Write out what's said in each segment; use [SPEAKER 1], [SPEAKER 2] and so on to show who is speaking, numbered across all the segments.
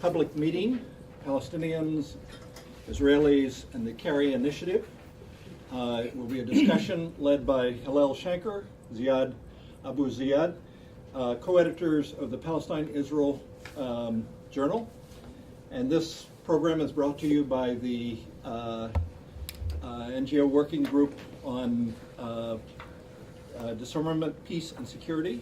[SPEAKER 1] public meeting, Palestinians, Israelis, and the Carry Initiative. It will be a discussion led by Hillel Schenker, Ziad, Abu Ziad, co-editors of the Palestine-Israel Journal. And this program is brought to you by the NGO Working Group on Disarmament, Peace, and Security,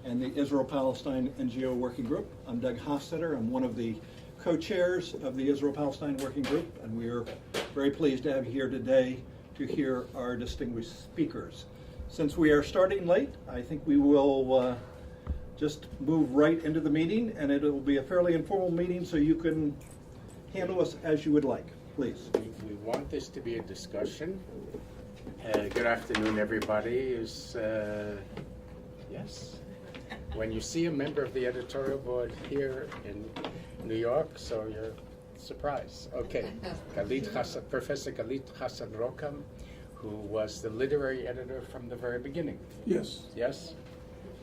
[SPEAKER 1] and the Israel Palestine NGO Working Group. I'm Doug Hostetter. I'm one of the co-chairs of the Israel Palestine Working Group, and we are very pleased to have you here today to hear our distinguished speakers. Since we are starting late, I think we will just move right into the meeting, and it will be a fairly informal meeting, so you can handle us as you would like. Please.
[SPEAKER 2] We want this to be a discussion. Good afternoon, everybody. Yes. When you see a member of the editorial board here in New York, so you're surprised. Okay. Professor Galit Hassan Rokam, who was the literary editor from the very beginning.
[SPEAKER 3] Yes.
[SPEAKER 2] Yes?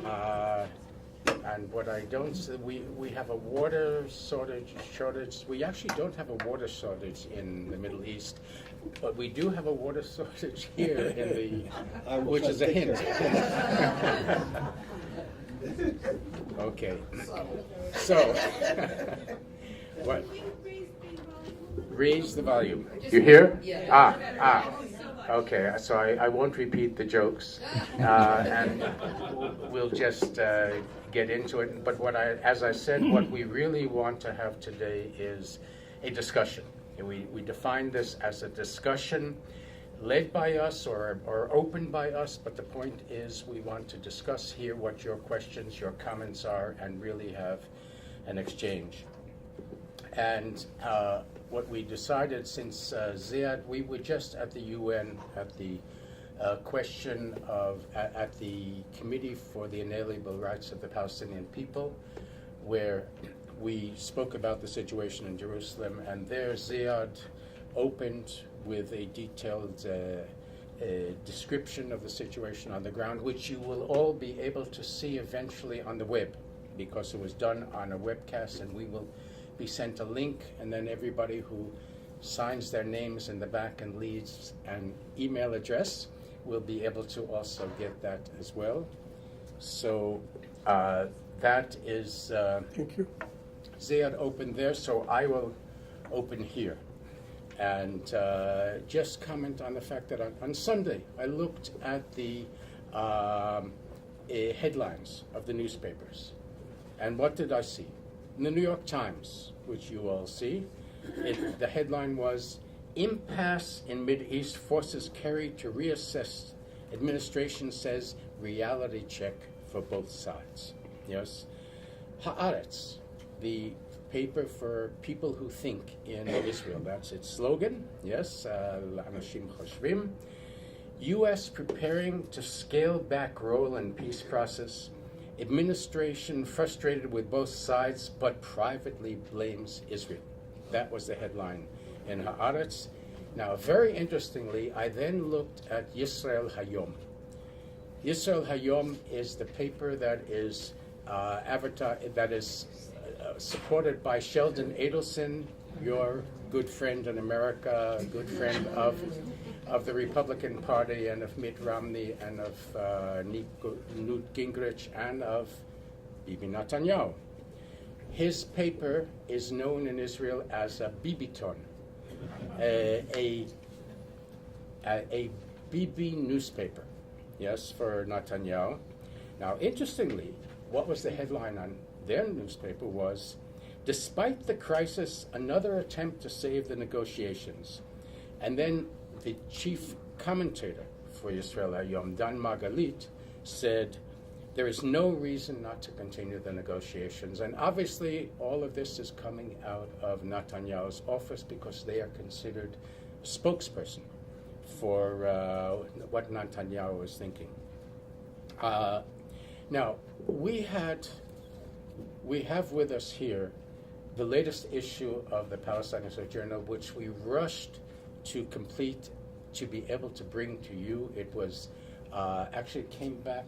[SPEAKER 2] And what I don't see, we have a water shortage. We actually don't have a water shortage in the Middle East, but we do have a water shortage here in the, which is a hint. Okay. So, what? Raise the volume. You hear?
[SPEAKER 4] Yeah.
[SPEAKER 2] Okay, so I won't repeat the jokes, and we'll just get into it. But as I said, what we really want to have today is a discussion. We define this as a discussion led by us or opened by us, but the point is we want to discuss here what your questions, your comments are, and really have an exchange. And what we decided, since Ziad, we were just at the UN at the question of, at the Committee for the Inalienable Rights of the Palestinian People, where we spoke about the situation in Jerusalem, and there Ziad opened with a detailed description of the situation on the ground, which you will all be able to see eventually on the web, because it was done on a webcast, and we will be sent a link, and then everybody who signs their names in the back and leaves an email address will be able to also get that as well. So that is
[SPEAKER 3] Thank you.
[SPEAKER 2] Ziad opened there, so I will open here. And just comment on the fact that on Sunday I looked at the headlines of the newspapers. And what did I see? In the New York Times, which you all see, the headline was, "Impasse in Mideast forces Kerry to reassess. Administration says reality check for both sides." Yes. Haaretz, the paper for people who think in Israel. That's its slogan. Yes. L'anashim choshvim. U.S. preparing to scale back role in peace process. Administration frustrated with both sides, but privately blames Israel. That was the headline in Haaretz. Now, very interestingly, I then looked at Israel Hayom. Israel Hayom is the paper that is supported by Sheldon Adelson, your good friend in America, a good friend of the Republican Party, and of Mitt Romney, and of Newt Gingrich, and of Bibi Netanyahu. His paper is known in Israel as a Bibiton, a Bibi newspaper, yes, for Netanyahu. Now, interestingly, what was the headline on their newspaper was, "Despite the crisis, another attempt to save the negotiations." And then the chief commentator for Israel Hayom, Dan Margalit, said, "There is no reason not to continue the negotiations." And obviously, all of this is coming out of Netanyahu's office, because they are considered a spokesperson for what Netanyahu is thinking. Now, we have with us here the latest issue of the Palestine-Israel Journal, which we rushed to complete to be able to bring to you. It was actually came back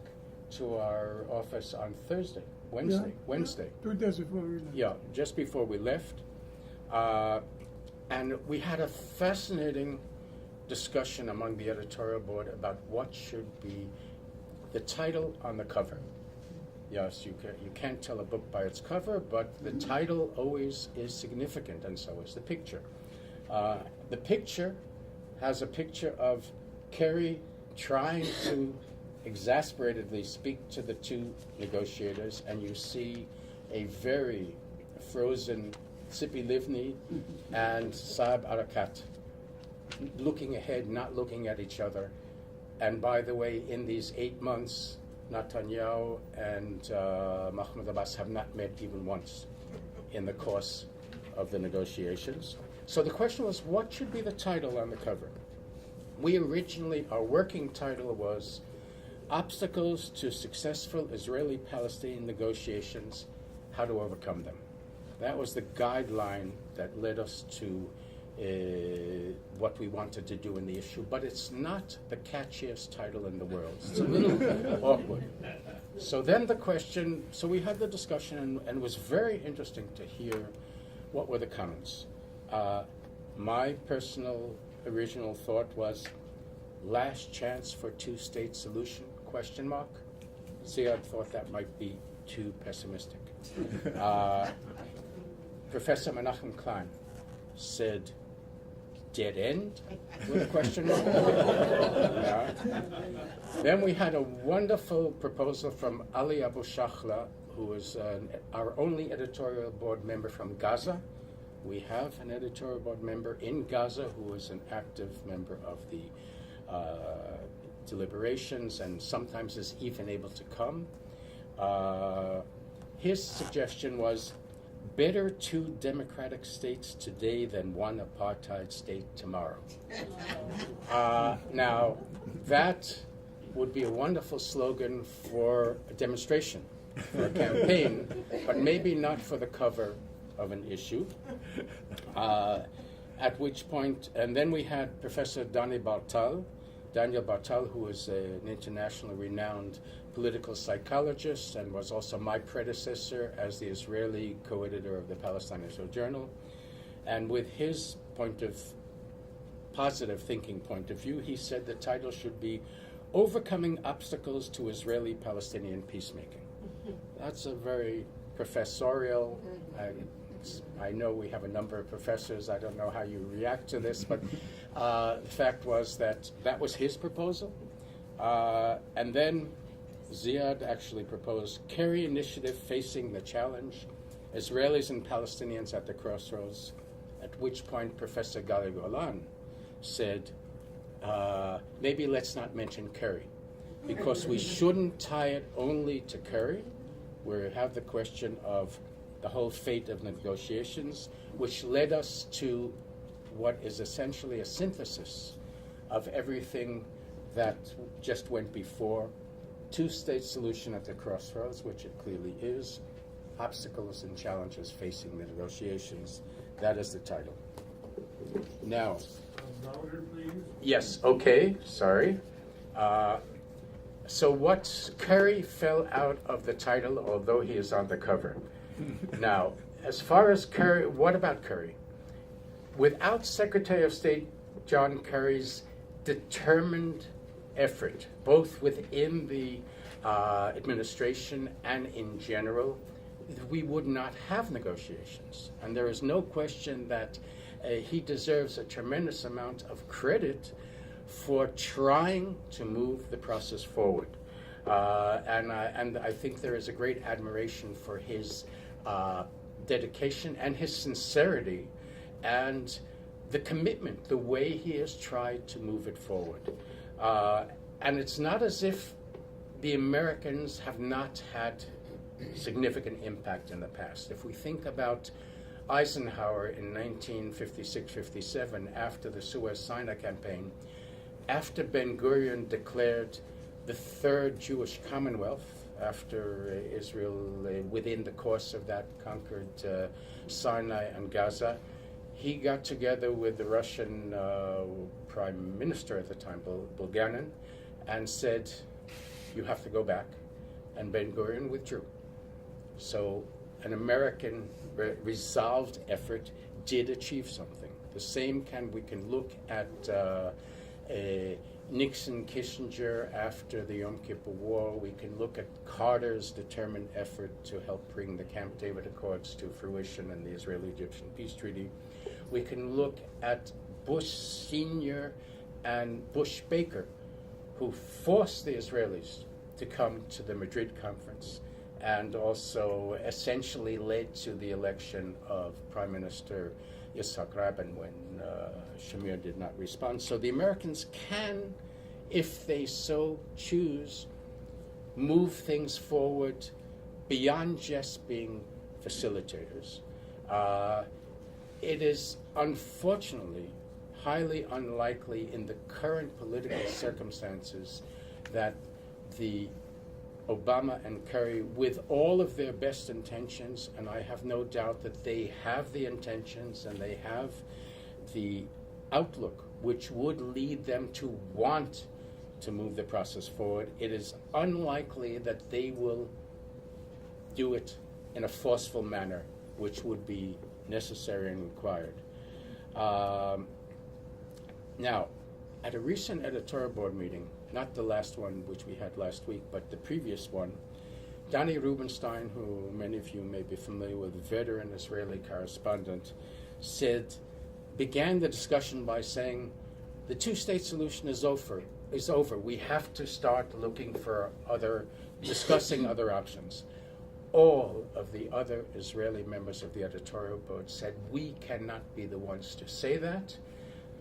[SPEAKER 2] to our office on Thursday, Wednesday.
[SPEAKER 3] 2 days before we left.
[SPEAKER 2] Yeah, just before we left. And we had a fascinating discussion among the editorial board about what should be the title on the cover. Yes, you can't tell a book by its cover, but the title always is significant, and so is the picture. The picture has a picture of Kerry trying to exasperatedly speak to the two negotiators, and you see a very frozen Tzipi Livni and Saeb Erekat looking ahead, not looking at each other. And by the way, in these 8 months, Netanyahu and Mahmoud Abbas have not met even once in the course of the negotiations. So the question was, what should be the title on the cover? Our working title was Obstacles to Successful Israeli-Palestinian Negotiations, How to Overcome Them. That was the guideline that led us to what we wanted to do in the issue, but it's not the catchiest title in the world. It's a little awkward. So then we had the discussion, and it was very interesting to hear what were the comments. My personal original thought was, last chance for two-state solution, ? Ziad thought that might be too pessimistic. Professor Menachem Klein said, dead end, with a question mark. Yeah. Then we had a wonderful proposal from Ali Abu Shachla, who is our only editorial board member from Gaza. We have an editorial board member in Gaza who is an active member of the deliberations and sometimes is even able to come. His suggestion was, better 2 democratic states today than 1 apartheid state tomorrow. Now, that would be a wonderful slogan for a demonstration, for a campaign, but maybe not for the cover of an issue. At which point, and then we had Professor Daniel Bartal, who is an internationally renowned political psychologist and was also my predecessor as the Israeli co-editor of the Palestine-Israel Journal. And with his positive thinking point of view, he said the title should be Overcoming Obstacles to Israeli-Palestinian Peacemaking. That's a very professorial, I know we have a number of professors, I don't know how you react to this, but the fact was that was his proposal. And then Ziad actually proposed Kerry Initiative Facing the Challenge, Israelis and Palestinians at the Crossroads, at which point Professor Gali Golan said, maybe let's not mention Kerry, because we shouldn't tie it only to Kerry. We have the question of the whole fate of negotiations, which led us to what is essentially a synthesis of everything that just went before. 2-state solution at the crossroads, which it clearly is. Obstacles and challenges facing the negotiations. That is the title. Now,
[SPEAKER 3] Louder, please.
[SPEAKER 2] yes, okay, sorry. So what Kerry fell out of the title, although he is on the cover. Now, as far as Kerry, what about Kerry? Without Secretary of State John Kerry's determined effort, both within the administration and in general, we would not have negotiations. And there is no question that he deserves a tremendous amount of credit for trying to move the process forward. And I think there is a great admiration for his dedication and his sincerity and the commitment, the way he has tried to move it forward. And it's not as if the Americans have not had significant impact in the past. If we think about Eisenhower in 1956-57, after the Suez-Sinai campaign, after Ben-Gurion declared the third Jewish Commonwealth, after Israel, within the course of that, conquered Sinai and Gaza, he got together with the Russian prime minister at the time, Bulganin, and said, you have to go back. And Ben-Gurion withdrew. So an American resolved effort did achieve something. The same we can look at Nixon, Kissinger after the Yom Kippur War. We can look at Carter's determined effort to help bring the Camp David Accords to fruition and the Israeli-Egyptian peace treaty. We can look at Bush Sr. and Bush Baker, who forced the Israelis to come to the Madrid conference and also essentially led to the election of Prime Minister Yitzhak Rabin when Shamir did not respond. So the Americans can, if they so choose, move things forward beyond just being facilitators. It is unfortunately highly unlikely in the current political circumstances that the Obama and Kerry, with all of their best intentions, and I have no doubt that they have the intentions and they have the outlook which would lead them to want to move the process forward, it is unlikely that they will do it in a forceful manner, which would be necessary and required. Now, at a recent editorial board meeting, not the last one which we had last week, but the previous one, Danny Rubenstein, who many of you may be familiar with, veteran Israeli correspondent, began the discussion by saying, the two-state solution is over. We have to start looking for discussing other options. All of the other Israeli members of the editorial board said, we cannot be the ones to say that.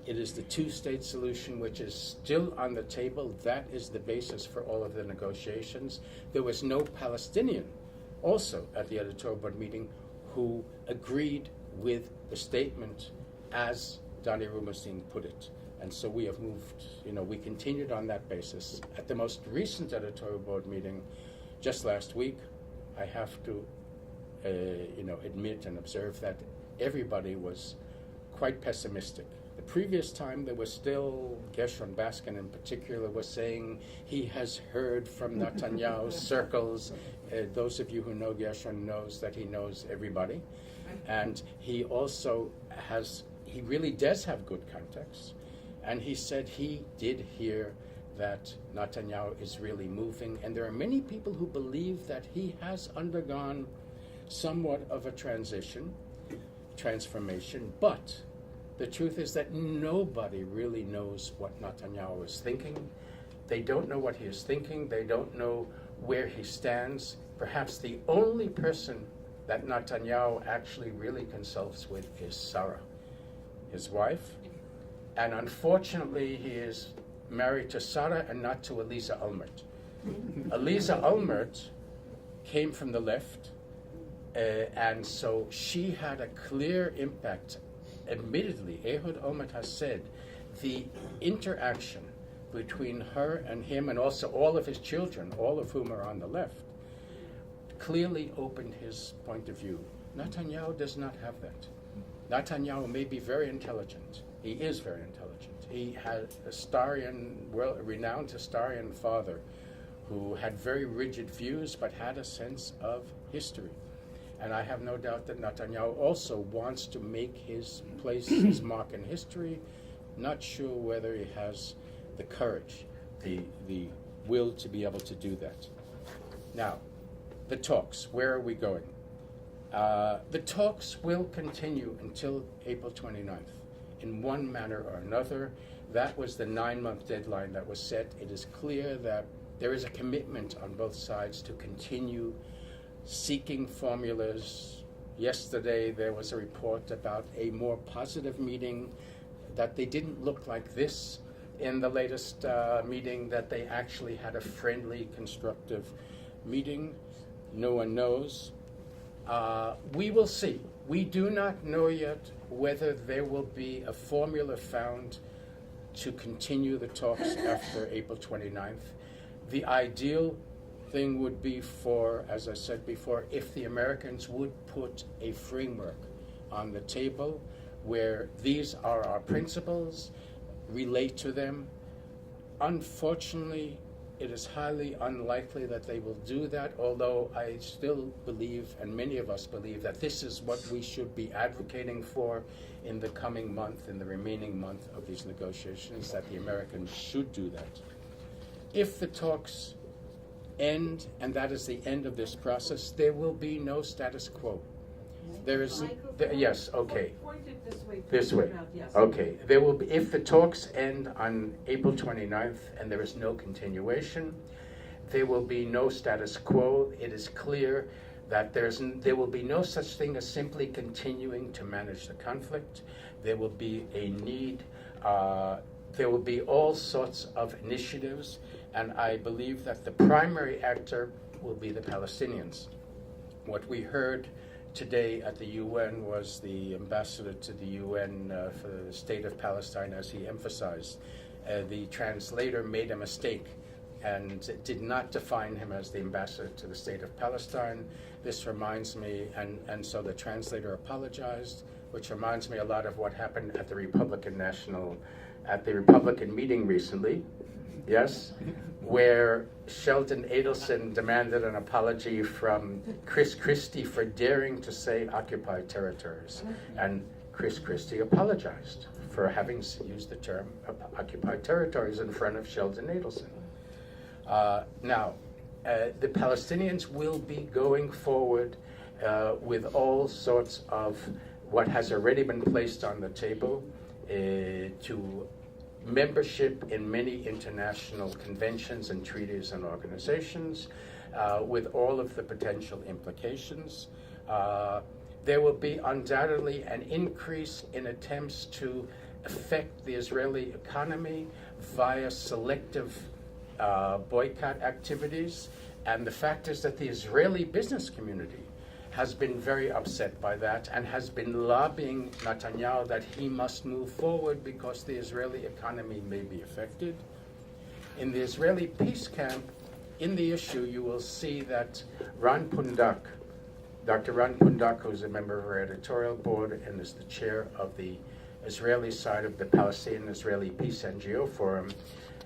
[SPEAKER 2] It is the two-state solution which is still on the table. That is the basis for all of the negotiations. There was no Palestinian also at the editorial board meeting who agreed with the statement as Danny Rubenstein put it. And so we have moved, we continued on that basis. At the most recent editorial board meeting just last week, I have to, admit and observe that everybody was quite pessimistic. The previous time there was still, Gershon Baskin in particular was saying he has heard from Netanyahu's circles. Those of you who know Gershon knows that he knows everybody. And he also he really does have good contacts. And he said he did hear that Netanyahu is really moving. And there are many people who believe that he has undergone somewhat of a transformation, but the truth is that nobody really knows what Netanyahu is thinking. They don't know what he is thinking. They don't know where he stands. Perhaps the only person that Netanyahu actually really consults with is Sarah, his wife. And unfortunately, he is married to Sarah and not to Eliza Ulmert. Eliza Ulmert came from the left, and so she had a clear impact. Admittedly, Ehud Olmert has said the interaction between her and him, and also all of his children, all of whom are on the left, clearly opened his point of view. Netanyahu does not have that. Netanyahu may be very intelligent. He is very intelligent. He had a renowned historian father who had very rigid views but had a sense of history. And I have no doubt that Netanyahu also wants to make his place, his mark in history. Not sure whether he has the courage, the will to be able to do that. Now, the talks, where are we going? The talks will continue until April 29th, in one manner or another. That was the 9-month deadline that was set. It is clear that there is a commitment on both sides to continue seeking formulas. Yesterday there was a report about a more positive meeting, that they didn't look like this in the latest meeting, that they actually had a friendly, constructive meeting. No one knows. We will see. We do not know yet whether there will be a formula found to continue the talks after April 29th. The ideal thing would be as I said before, if the Americans would put a framework on the table where these are our principles, relate to them. Unfortunately, it is highly unlikely that they will do that, although I still believe, and many of us believe, that this is what we should be advocating for in the coming month, in the remaining month of these negotiations, that the Americans should do that. If the talks end, and that is the end of this process, there will be no status quo. There is, yes, okay.
[SPEAKER 4] Point it this way.
[SPEAKER 2] This way.
[SPEAKER 4] Yes.
[SPEAKER 2] Okay. There will be, if the talks end on April 29th and there is no continuation, there will be no status quo. It is clear that there will be no such thing as simply continuing to manage the conflict. There will be a need, there will be all sorts of initiatives, and I believe that the primary actor will be the Palestinians. What we heard today at the UN was the ambassador to the UN for the state of Palestine, as he emphasized. The translator made a mistake and did not define him as the ambassador to the state of Palestine. This reminds me, and so the translator apologized, which reminds me a lot of what happened at the Republican meeting recently, yes, where Sheldon Adelson demanded an apology from Chris Christie for daring to say occupied territories. And Chris Christie apologized for having used the term occupied territories in front of Sheldon Adelson. Now, the Palestinians will be going forward with all sorts of what has already been placed on the table to membership in many international conventions and treaties and organizations, with all of the potential implications. There will be undoubtedly an increase in attempts to affect the Israeli economy via selective boycott activities. And the fact is that the Israeli business community has been very upset by that and has been lobbying Netanyahu that he must move forward because the Israeli economy may be affected. In the Israeli peace camp, in the issue, you will see that Ron Pundak, Dr. Ron Pundak, who's a member of our editorial board and is the chair of the Israeli side of the Palestine-Israeli Peace NGO Forum,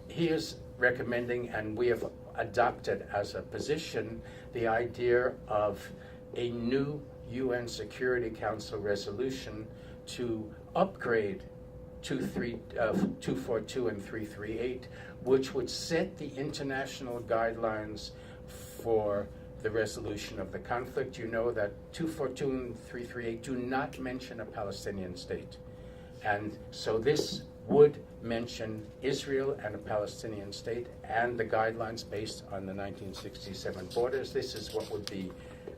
[SPEAKER 2] he is recommending, and we have adopted as a position, the idea of a new UN Security Council resolution to upgrade 242 and 338, which would set the international guidelines for the resolution of the conflict. You know that 242 and 338 do not mention a Palestinian state. And so this would mention Israel and a Palestinian state and the guidelines based on the 1967 borders. This is what would be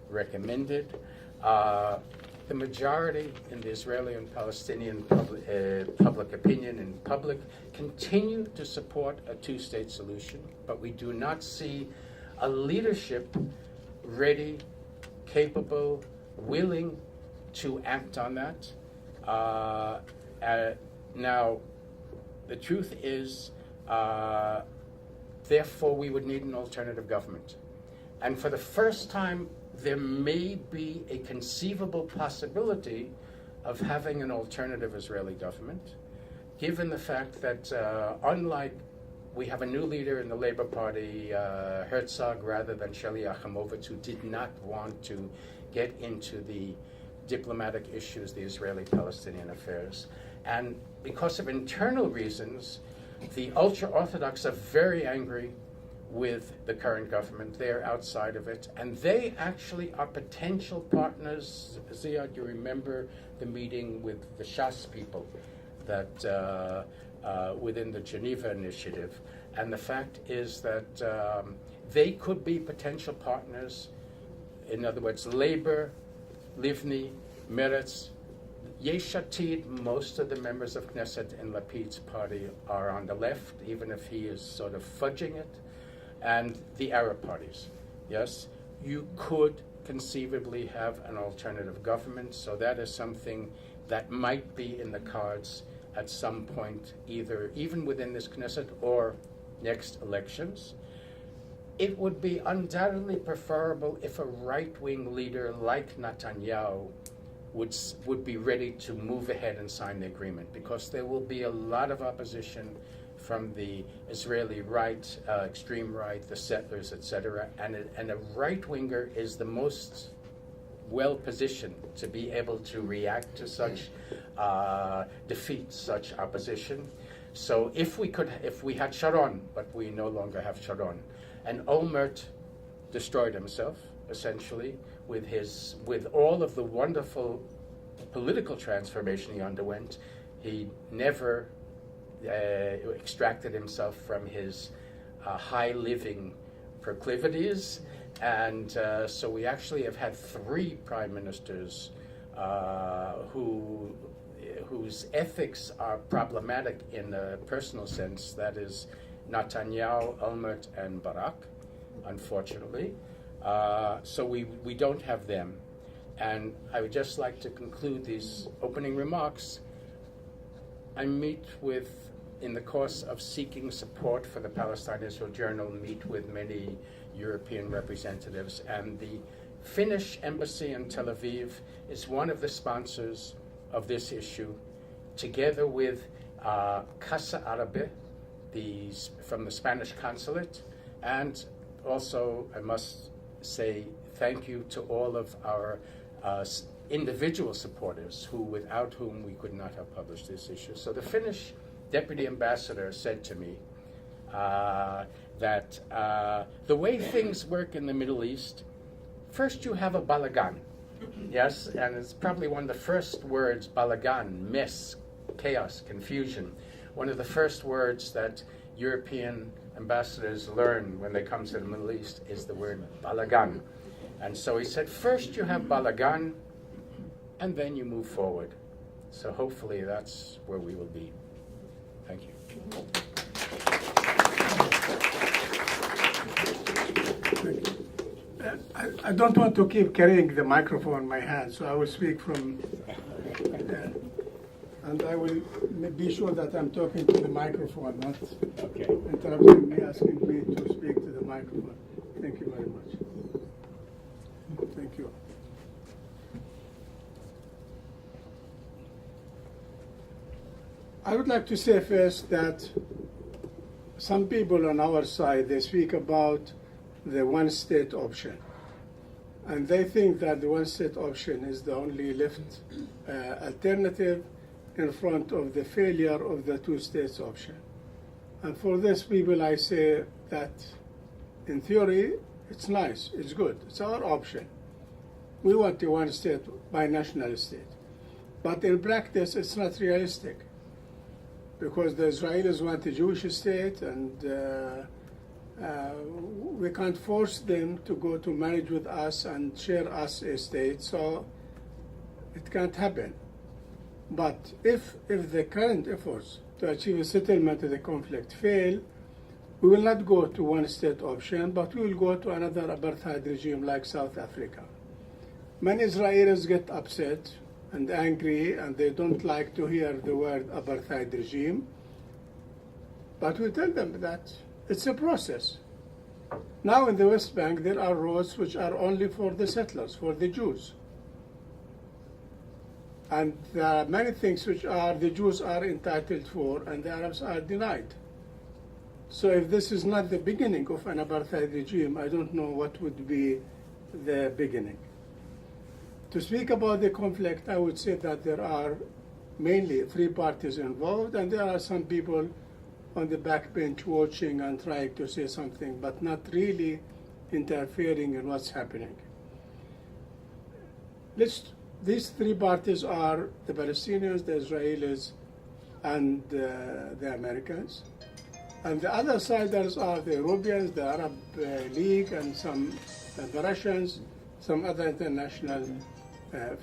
[SPEAKER 2] recommended. The majority in the Israeli and Palestinian public opinion in public continue to support a two-state solution, but we do not see a leadership ready, capable, willing to act on that. Now, the truth is, therefore, we would need an alternative government. And for the first time, there may be a conceivable possibility of having an alternative Israeli government, given the fact that unlike we have a new leader in the Labour Party, Herzog, rather than Sheli Yachimovitz, who did not want to get into the diplomatic issues, the Israeli-Palestinian affairs. And because of internal reasons, the ultra-Orthodox are very angry with the current government. They're outside of it. And they actually are potential partners. Ziad, you remember the meeting with the Shas people that within the Geneva Initiative. And the fact is that they could be potential partners. In other words, Labour, Livni, Meretz, Yesh Atid, most of the members of Knesset in Lapid's party are on the left, even if he is sort of fudging it. And the Arab parties, yes? You could conceivably have an alternative government, so that is something that might be in the cards at some point, either even within this Knesset or next elections. It would be undoubtedly preferable if a right-wing leader like Netanyahu would be ready to move ahead and sign the agreement, because there will be a lot of opposition from the Israeli right, extreme right, the settlers, etc. And a right-winger is the most well-positioned to be able to react to such defeat, such opposition. So if we had Sharon, but we no longer have Sharon, and Olmert destroyed himself essentially with all of the wonderful political transformation he underwent. He never extracted himself from his high living proclivities, and so we actually have had 3 prime ministers whose ethics are problematic in a personal sense. That is Netanyahu, Olmert, and Barak, unfortunately. So we don't have them. And I would just like to conclude these opening remarks. I meet with, in the course of seeking support for the Palestine-Israel Journal, meet with many European representatives, and the Finnish embassy in Tel Aviv is one of the sponsors of this issue, together with Casa Arabe, from the Spanish consulate, and also I must say thank you to all of our individual supporters without whom we could not have published this issue. So the Finnish deputy ambassador said to me that the way things work in the Middle East, first you have a balagan. Yes, and it's probably one of the first words, balagan, mess, chaos, confusion. One of the first words that European ambassadors learn when they come to the Middle East is the word balagan. And so he said, first you have balagan, and then you move forward. So hopefully that's where we will be. Thank you.
[SPEAKER 3] I don't want to keep carrying the microphone in my hand, so I will speak from there. And I will be sure that I'm talking to the microphone, not interrupting me, asking me to speak to the microphone. Thank you very much. Thank you. I would like to say first that some people on our side, they speak about the one-state option. And they think that the one-state option is the only left alternative in front of the failure of the two-states option. And for these people, I say that in theory, it's nice, it's good, it's our option. We want a one-state binational state. But in practice, it's not realistic, because the Israelis want a Jewish state, and we can't force them to go to marriage with us and share us a state, so it can't happen. But if the current efforts to achieve a settlement of the conflict fail, we will not go to one-state option, but we will go to another apartheid regime like South Africa. Many Israelis get upset and angry, and they don't like to hear the word apartheid regime, but we tell them that it's a process. Now in the West Bank, there are roads which are only for the settlers, for the Jews. And there are many things which the Jews are entitled for, and the Arabs are denied. So if this is not the beginning of an apartheid regime, I don't know what would be the beginning. To speak about the conflict, I would say that there are mainly 3 parties involved, and there are some people on the backbench watching and trying to say something, but not really interfering in what's happening. These 3 parties are the Palestinians, the Israelis, and the Americans. And the other siders are the Europeans, the Arab League, and the Russians, some other international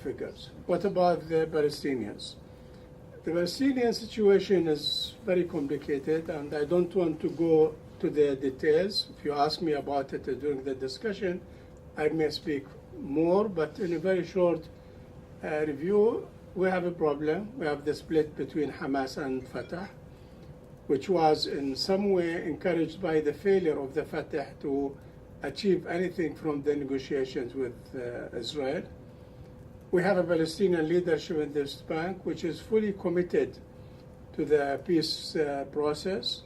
[SPEAKER 3] figures. What about the Palestinians? The Palestinian situation is very complicated, and I don't want to go to the details. If you ask me about it during the discussion, I may speak more, but in a very short review, we have a problem. We have the split between Hamas and Fatah, which was in some way encouraged by the failure of the Fatah to achieve anything from the negotiations with Israel. We have a Palestinian leadership in the West Bank which is fully committed to the peace process,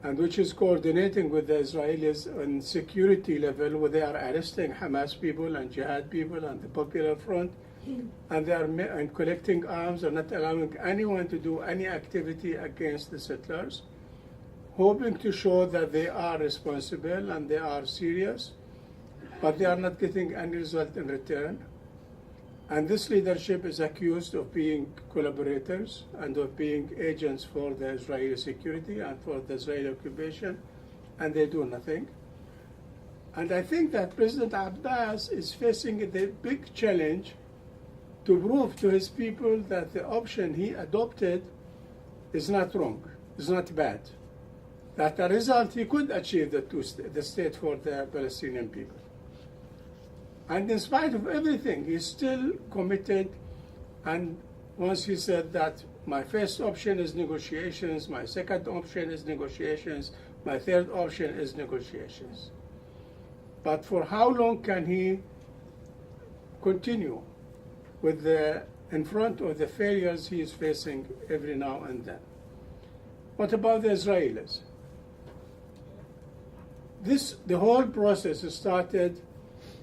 [SPEAKER 3] and which is coordinating with the Israelis on security level, where they are arresting Hamas people and Jihad people and the Popular Front, and they are and collecting arms and not allowing anyone to do any activity against the settlers, hoping to show that they are responsible and they are serious, but they are not getting any result in return. And this leadership is accused of being collaborators and of being agents for the Israeli security and for the Israeli occupation, and they do nothing. And I think that President Abbas is facing the big challenge to prove to his people that the option he adopted is not wrong, is not bad. That the result he could achieve the state for the Palestinian people. And in spite of everything, he's still committed. And once he said that my first option is negotiations, my second option is negotiations, my third option is negotiations. But for how long can he continue with in front of the failures he is facing every now and then? What about the Israelis? The whole process started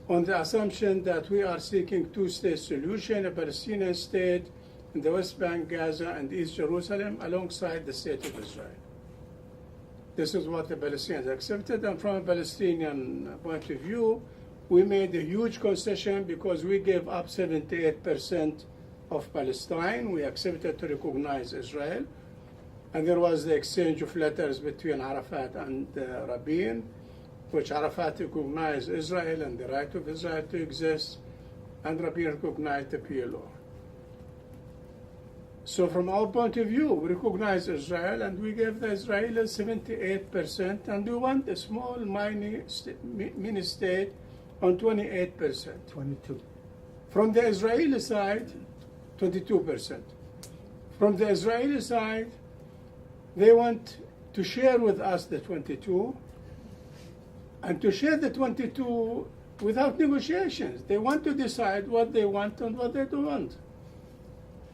[SPEAKER 3] on the assumption that we are seeking two-state solution, a Palestinian state in the West Bank, Gaza, and East Jerusalem, alongside the state of Israel. This is what the Palestinians accepted, and from a Palestinian point of view, we made a huge concession because we gave up 78% of Palestine. We accepted to recognize Israel, and there was the exchange of letters between Arafat and Rabin, which Arafat recognized Israel and the right of Israel to exist, and Rabin recognized the PLO. So from our point of view, we recognize Israel, and we gave the Israelis 78%, and we want a small mini state on 28%.
[SPEAKER 4] 22.
[SPEAKER 3] From the Israeli side, 22%. From the Israeli side, they want to share with us the 22, and to share the 22 without negotiations. They want to decide what they want and what they don't want.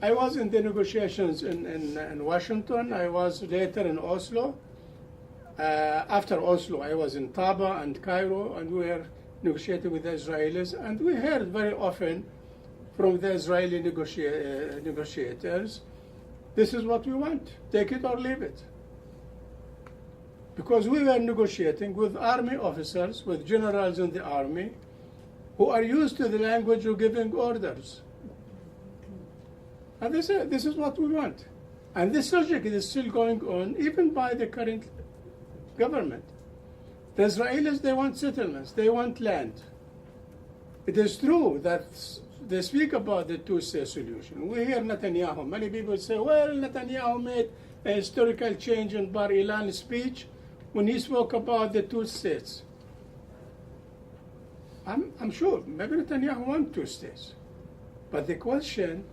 [SPEAKER 3] I was in the negotiations in Washington. I was later in Oslo. After Oslo, I was in Taba and Cairo, and we were negotiating with the Israelis. And we heard very often from the Israeli negotiators, this is what we want, take it or leave it. Because we were negotiating with army officers, with generals in the army, who are used to the language of giving orders. And they said, this is what we want. And this logic is still going on, even by the current government. The Israelis, they want settlements, they want land. It is true that they speak about the two-state solution. We hear Netanyahu. Many people say, well, Netanyahu made a historical change in Bar Ilan speech when he spoke about the two states. I'm sure, maybe Netanyahu wants two states. But the question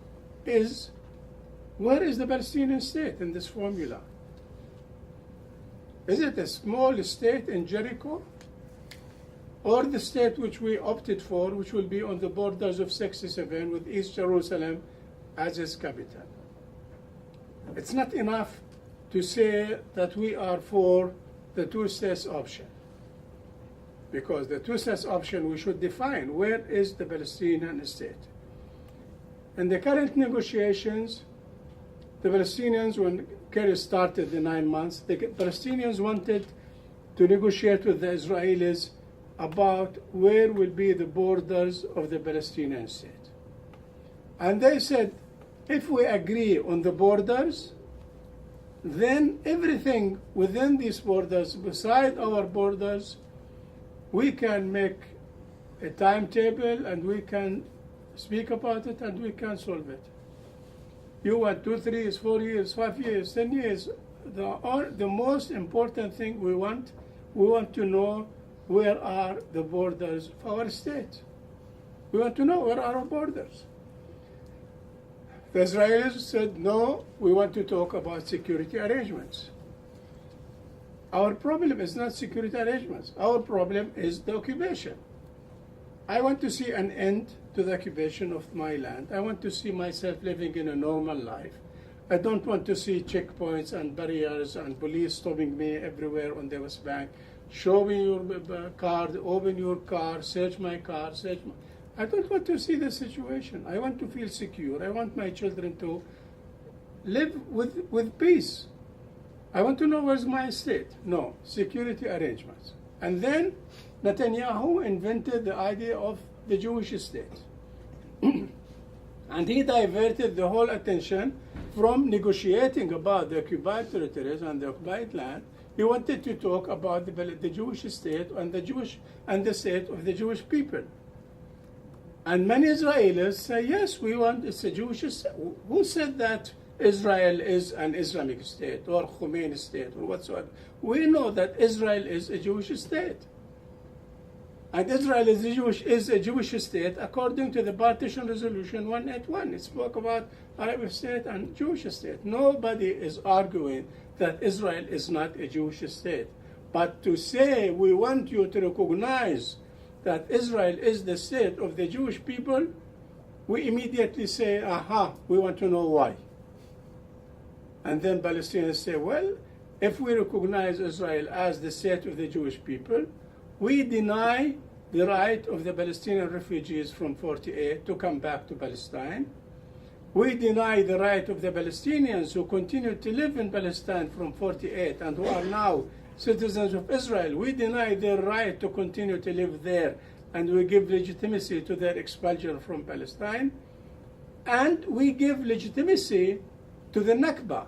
[SPEAKER 3] is, where is the Palestinian state in this formula? Is it a small state in Jericho? Or the state which we opted for, which will be on the borders of 67 with East Jerusalem as its capital? It's not enough to say that we are for the two-states option. Because the two-states option, we should define where is the Palestinian state. In the current negotiations, the Palestinians, when Kerry started the 9 months, the Palestinians wanted to negotiate with the Israelis about where will be the borders of the Palestinian state. And they said, if we agree on the borders, then everything within these borders, beside our borders, we can make a timetable and we can speak about it and we can solve it. You want 2, 3 years, 4 years, 5 years, 10 years. The most important thing we want to know where are the borders of our state. We want to know where are our borders. The Israelis said, no, we want to talk about security arrangements. Our problem is not security arrangements. Our problem is the occupation. I want to see an end to the occupation of my land. I want to see myself living in a normal life. I don't want to see checkpoints and barriers and police stopping me everywhere on the West Bank. Show me your card, open your car, search my car, I don't want to see the situation. I want to feel secure. I want my children to live with peace. I want to know where's my state. No, security arrangements. And then Netanyahu invented the idea of the Jewish state. And he diverted the whole attention from negotiating about the occupied territories and the occupied land. He wanted to talk about the Jewish state and the state of the Jewish people. And many Israelis say, yes, it's a Jewish state. Who said that Israel is an Islamic state or Khomeini state or whatsoever? We know that Israel is a Jewish state. And Israel is a Jewish state according to the Partition Resolution 181. It spoke about Arab state and Jewish state. Nobody is arguing that Israel is not a Jewish state. But to say we want you to recognize that Israel is the state of the Jewish people, we immediately say, aha, we want to know why. And then Palestinians say, well, if we recognize Israel as the state of the Jewish people, we deny the right of the Palestinian refugees from 48 to come back to Palestine. We deny the right of the Palestinians who continue to live in Palestine from 48 and who are now citizens of Israel. We deny their right to continue to live there, and we give legitimacy to their expulsion from Palestine. And we give legitimacy to the Nakba.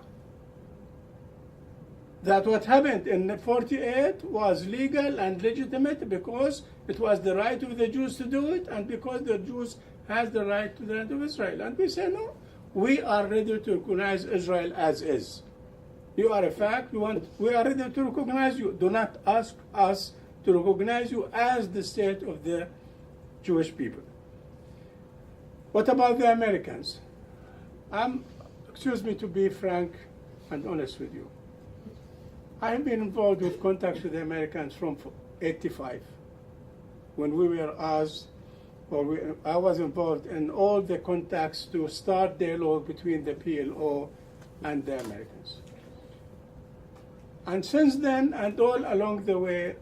[SPEAKER 3] That what happened in 48 was legal and legitimate because it was the right of the Jews to do it, and because the Jews has the right to the land of Israel. And we say, no, we are ready to recognize Israel as is. You are a fact, we are ready to recognize you. Do not ask us to recognize you as the state of the Jewish people. What about the Americans? Excuse me to be frank and honest with you. I have been involved with contacts with the Americans from 85, when we were asked, I was involved in all the contacts to start dialogue between the PLO and the Americans. And since then, and all along the way,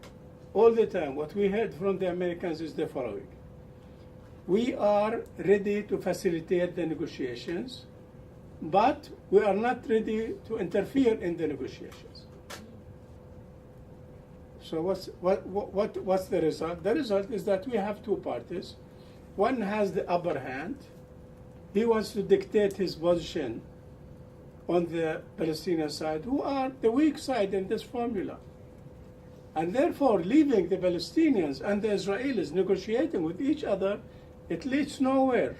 [SPEAKER 3] all the time, what we heard from the Americans is the following. We are ready to facilitate the negotiations, but we are not ready to interfere in the negotiations. So what's the result? The result is that we have two parties. One has the upper hand. He wants to dictate his position on the Palestinian side, who are the weak side in this formula. And therefore, leaving the Palestinians and the Israelis negotiating with each other, it leads nowhere.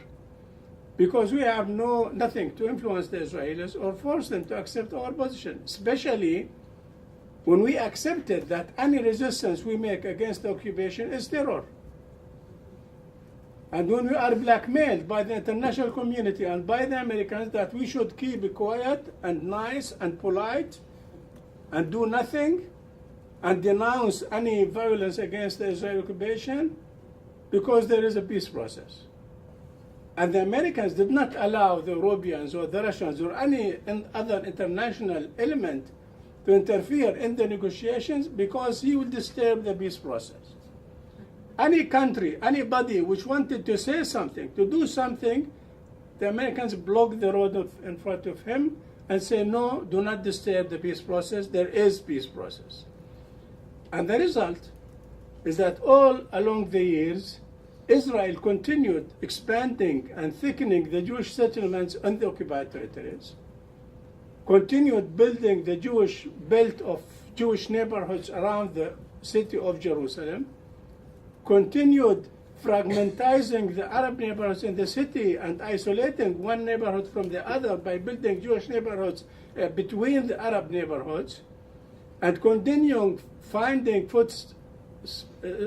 [SPEAKER 3] Because we have nothing to influence the Israelis or force them to accept our position, especially when we accepted that any resistance we make against the occupation is terror. And when we are blackmailed by the international community and by the Americans that we should keep quiet and nice and polite and do nothing and denounce any violence against the Israeli occupation because there is a peace process. And the Americans did not allow the Europeans or the Russians or any other international element to interfere in the negotiations because he would disturb the peace process. Any country, anybody which wanted to say something, to do something, the Americans blocked the road in front of him and say, no, do not disturb the peace process. There is peace process. And the result is that all along the years, Israel continued expanding and thickening the Jewish settlements on the occupied territories, continued building the Jewish belt of Jewish neighborhoods around the city of Jerusalem, continued fragmentizing the Arab neighborhoods in the city and isolating one neighborhood from the other by building Jewish neighborhoods between the Arab neighborhoods, and continuing finding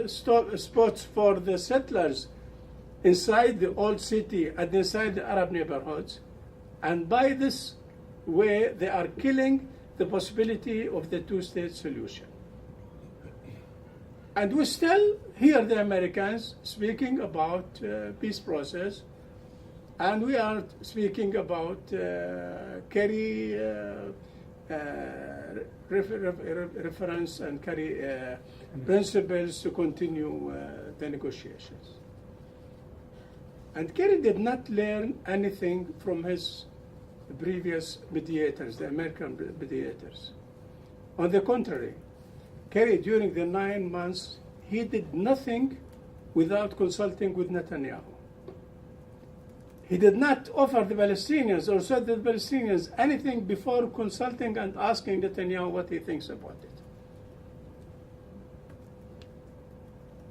[SPEAKER 3] spots for the settlers inside the old city and inside the Arab neighborhoods. And by this way, they are killing the possibility of the two-state solution. And we still hear the Americans speaking about peace process And we are speaking about Kerry reference and Kerry principles to continue the negotiations. And Kerry did not learn anything from his previous mediators, the American mediators. On the contrary, Kerry, during the 9 months, he did nothing without consulting with Netanyahu. He did not offer the Palestinians or said to the Palestinians anything before consulting and asking Netanyahu what he thinks about it.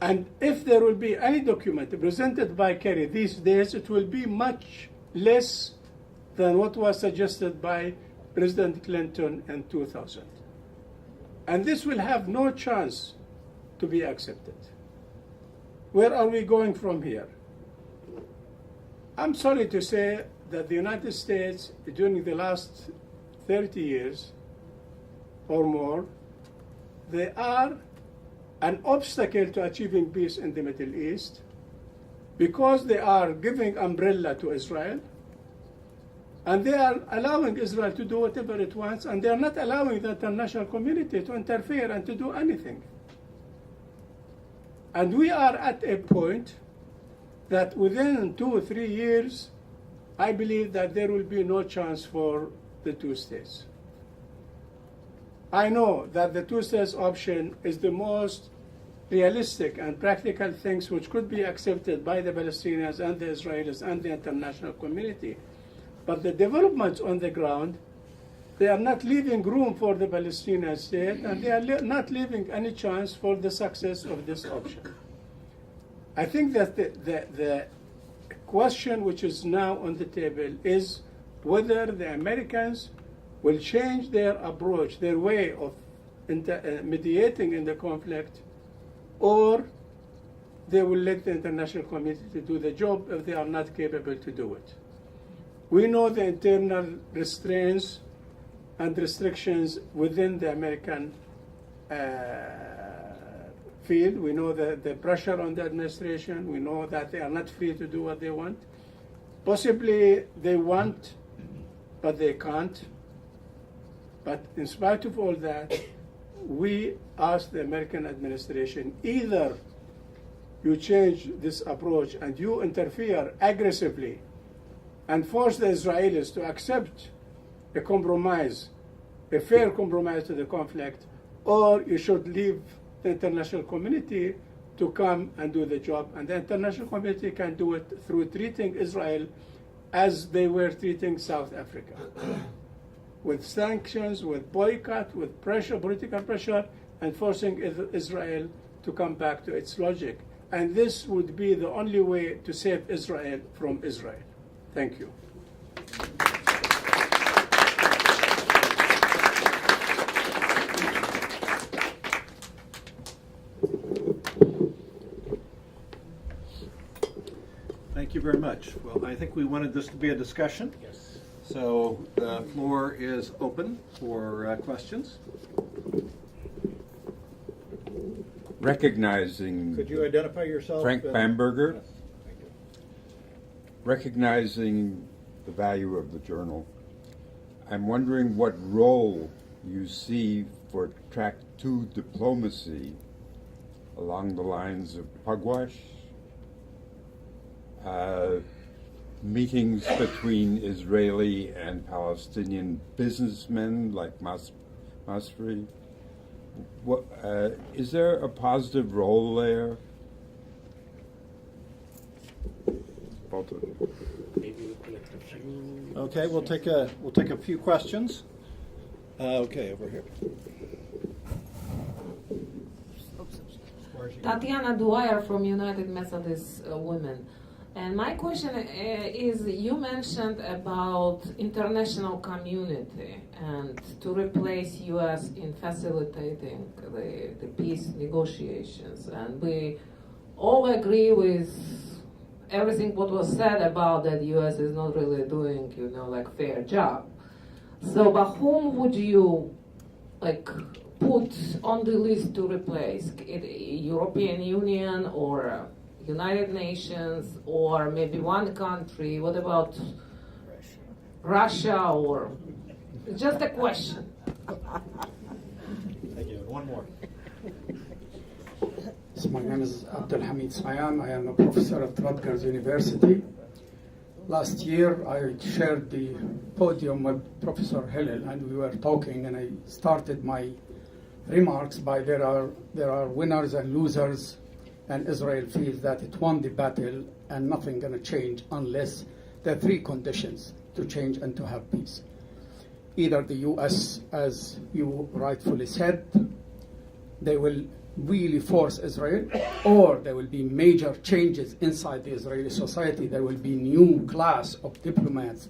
[SPEAKER 3] And if there will be any document presented by Kerry these days, it will be much less than what was suggested by President Clinton in 2000. And this will have no chance to be accepted. Where are we going from here? I'm sorry to say that the United States, during the last 30 years or more, they are an obstacle to achieving peace in the Middle East because they are giving umbrella to Israel, and they are allowing Israel to do whatever it wants, and they are not allowing the international community to interfere and to do anything. And we are at a point that within 2 or 3 years, I believe that there will be no chance for the two states. I know that the two states option is the most realistic and practical things which could be accepted by the Palestinians and the Israelis and the international community. But the developments on the ground, they are not leaving room for the Palestinian state, and they are not leaving any chance for the success of this option. I think that the question which is now on the table is whether the Americans will change their approach, their way of mediating in the conflict, or they will let the international community to do the job if they are not capable to do it. We know the internal restraints and restrictions within the American field. We know the pressure on the administration. We know that they are not free to do what they want. Possibly they want, but they can't. But in spite of all that, we ask the American administration, either you change this approach and you interfere aggressively and force the Israelis to accept a compromise, a fair compromise to the conflict, or you should leave the international community to come and do the job. And the international community can do it through treating Israel as they were treating South Africa. With sanctions, with boycott, with pressure, political pressure, and forcing Israel to come back to its logic. And this would be the only way to save Israel from Israel. Thank you.
[SPEAKER 1] Thank you very much. Well, I think we wanted this to be a discussion.
[SPEAKER 2] Yes.
[SPEAKER 1] So the floor is open for questions.
[SPEAKER 4] Recognizing
[SPEAKER 1] Could you identify yourself?
[SPEAKER 4] Frank Bamberger,
[SPEAKER 1] Yes, thank you.
[SPEAKER 4] recognizing the value of the journal, I'm wondering what role you see for track 2 diplomacy along the lines of pugwash, meetings between Israeli and Palestinian businessmen like Masri. What, is there a positive role there?
[SPEAKER 1] Okay, we'll take a few questions. Okay, over here.
[SPEAKER 5] Tatiana Dwyer from United Methodist Women. And my question is, you mentioned about international community and to replace U.S. in facilitating the peace negotiations. And we all agree with everything what was said about that U.S. is not really doing, like fair job. So, but whom would you put on the list to replace? European Union or United Nations or maybe one country? What about Russia? Or just a question.
[SPEAKER 1] Thank you. One more.
[SPEAKER 6] So my name is Abdul Hamid Sayan. I am a professor at Rutgers University. Last year, I shared the podium with Professor Hillel, and we were talking, and I started my remarks by there are winners and losers, and Israel feels that it won the battle and nothing going to change unless there are three conditions to change and to have peace. Either the U.S., as you rightfully said, they will really force Israel, or there will be major changes inside the Israeli society. There will be new class of diplomats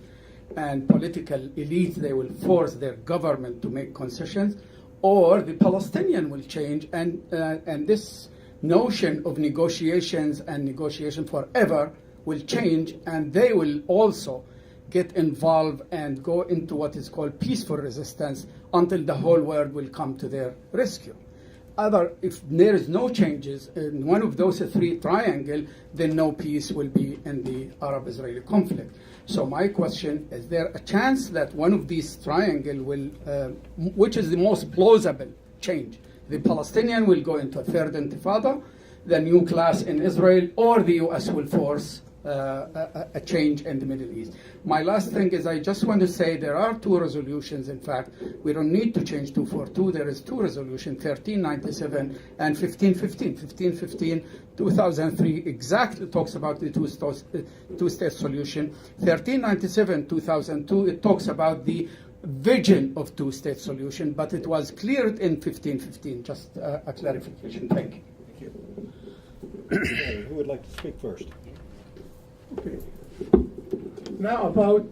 [SPEAKER 6] and political elites. They will force their government to make concessions, or the Palestinian will change, and this notion of negotiations and negotiation forever will change, and they will also get involved and go into what is called peaceful resistance until the whole world will come to their rescue. If there is no changes in one of those three triangles, then no peace will be in the Arab-Israeli conflict. So my question, is there a chance that one of these triangles will, which is the most plausible change? The Palestinian will go into a third intifada, the new class in Israel, or the U.S. will force a change in the Middle East. My last thing is I just want to say there are two resolutions. In fact, we don't need to change 242. There is two resolutions, 1397 and 1515. 1515, 2003, exactly talks about the two-state solution. 1397, 2002, it talks about the vision of two-state solution, but it was cleared in 1515. Just a clarification. Thank you.
[SPEAKER 1] Thank you. Who would like to speak first?
[SPEAKER 3] Okay. Now about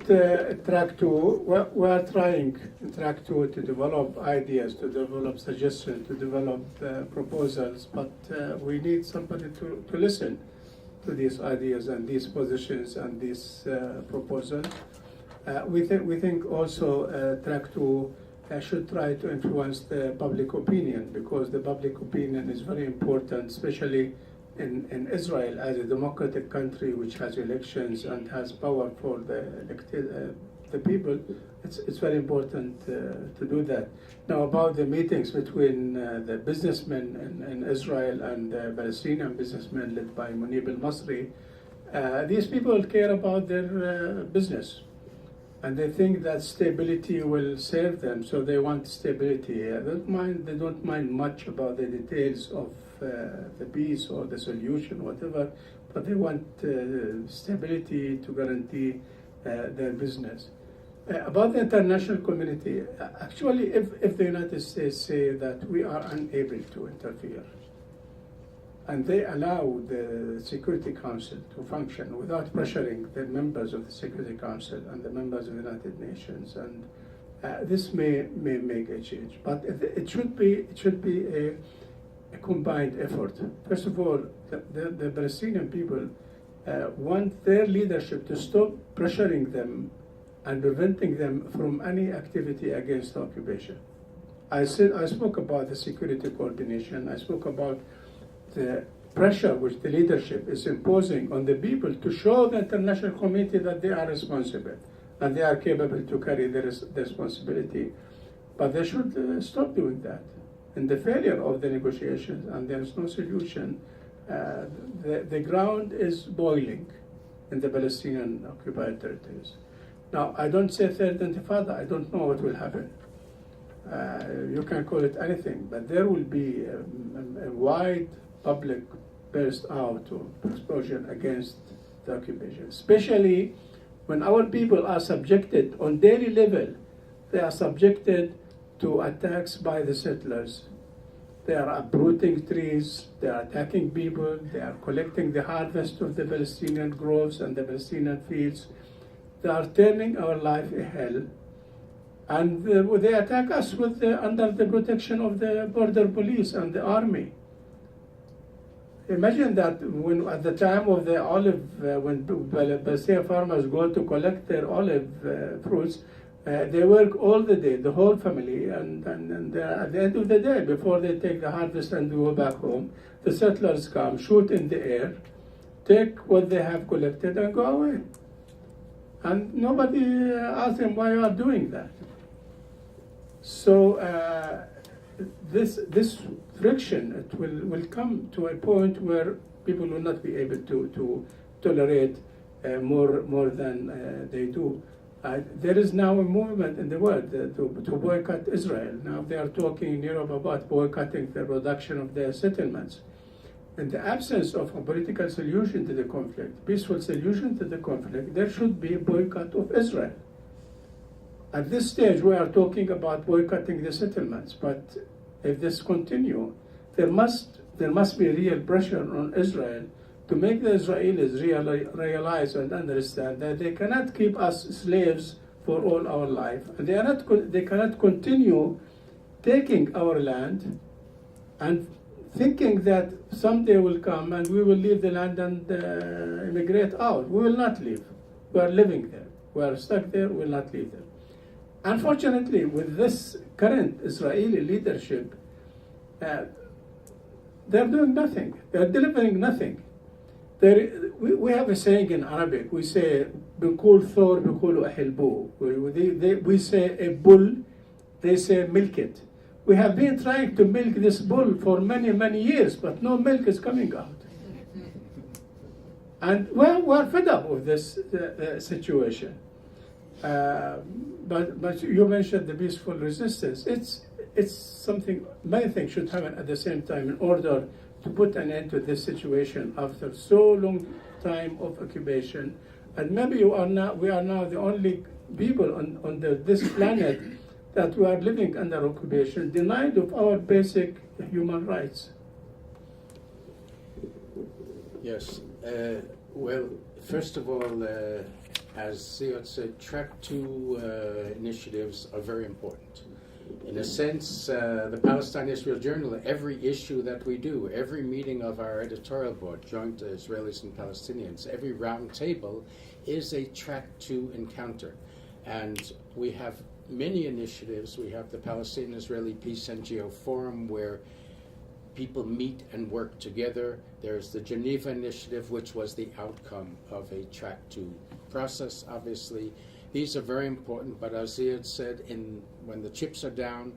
[SPEAKER 3] track 2, we are trying in track 2 to develop ideas, to develop suggestions, to develop proposals, but we need somebody to listen to these ideas and these positions and these proposals. We think also track 2 should try to influence the public opinion, because the public opinion is very important, especially in Israel as a democratic country which has elections and has power for the people. It's very important to do that. Now about the meetings between the businessmen in Israel and the Palestinian businessmen led by Munib al-Masri, these people care about their business, and they think that stability will serve them, so they want stability. They don't mind much about the details of the peace or the solution, whatever, but they want stability to guarantee their business. About the international community, actually, if the United States say that we are unable to interfere, and they allow the Security Council to function without pressuring the members of the Security Council and the members of the United Nations, and this may make a change. But it should be a combined effort. First of all, the Palestinian people want their leadership to stop pressuring them and preventing them from any activity against the occupation. I spoke about the security coordination. I spoke about the pressure which the leadership is imposing on the people to show the international community that they are responsible and they are capable to carry the responsibility. But they should stop doing that. In the failure of the negotiations and there is no solution, the ground is boiling in the Palestinian occupied territories. Now, I don't say third intifada. I don't know what will happen. You can call it anything, but there will be a wide public burst out of explosion against the occupation, especially when our people are subjected on daily level. They are subjected to attacks by the settlers. They are uprooting trees, they are attacking people, they are collecting the harvest of the Palestinian groves and the Palestinian fields. They are turning our life a hell. And they attack us under the protection of the border police and the army. Imagine that when at the time of the olive, when Palestinian farmers go to collect their olive fruits, they work all the day, the whole family, and at the end of the day, before they take the harvest and go back home, the settlers come, shoot in the air, take what they have collected and go away. And nobody asked them why you are doing that. So this friction, it will come to a point where people will not be able to tolerate more than they do. There is now a movement in the world to boycott Israel. Now they are talking in Europe about boycotting the production of their settlements. In the absence of a political solution to the conflict, peaceful solution to the conflict, there should be a boycott of Israel. At this stage, we are talking about boycotting the settlements, but if this continues, there must be real pressure on Israel to make the Israelis realize and understand that they cannot keep us slaves for all our life, and they cannot continue taking our land and thinking that someday will come and we will leave the land and immigrate out. We will not leave. We are living there. We are stuck there. We will not leave there. Unfortunately, with this current Israeli leadership, they're doing nothing. They're delivering nothing. We have a saying in Arabic. We say, بنقول ثور بيقولوا أحلبوه. We say a bull, they say milk it. We have been trying to milk this bull for many, many years, but no milk is coming out. And we're fed up with this situation. But you mentioned the peaceful resistance. It's something, many things should happen at the same time in order to put an end to this situation after so long time of occupation. And maybe we are now the only people on this planet that we are living under occupation, denied of our basic human rights.
[SPEAKER 2] Yes. Well, first of all, as Ziad said, Track 2 initiatives are very important. In a sense, the Palestine-Israel Journal, every issue that we do, every meeting of our editorial board, joint Israelis and Palestinians, every round table is a Track 2 encounter. And we have many initiatives. We have the Palestine-Israeli Peace NGO Forum where people meet and work together. There's the Geneva Initiative, which was the outcome of a Track 2 process, obviously. These are very important, but as Ziad said, when the chips are down,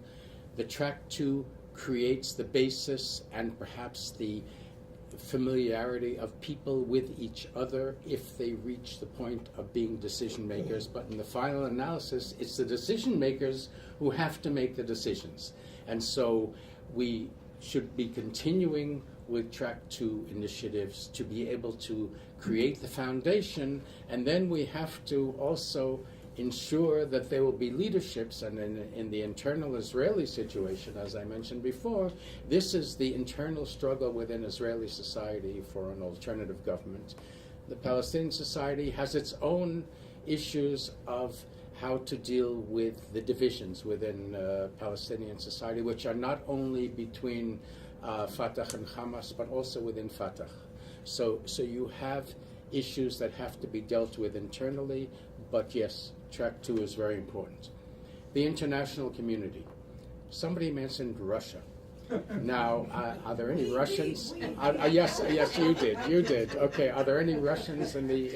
[SPEAKER 2] the Track 2 creates the basis and perhaps the familiarity of people with each other if they reach the point of being decision makers. But in the final analysis, it's the decision makers who have to make the decisions. And so we should be continuing with Track 2 initiatives to be able to create the foundation, and then we have to also ensure that there will be leaderships. And in the internal Israeli situation, as I mentioned before, this is the internal struggle within Israeli society for an alternative government. The Palestinian society has its own issues of how to deal with the divisions within Palestinian society, which are not only between Fatah and Hamas, but also within Fatah. So you have issues that have to be dealt with internally, but yes, Track 2 is very important. The international community. Somebody mentioned Russia. Now, are there any Russians? Yes, you did. Okay, are there any Russians in the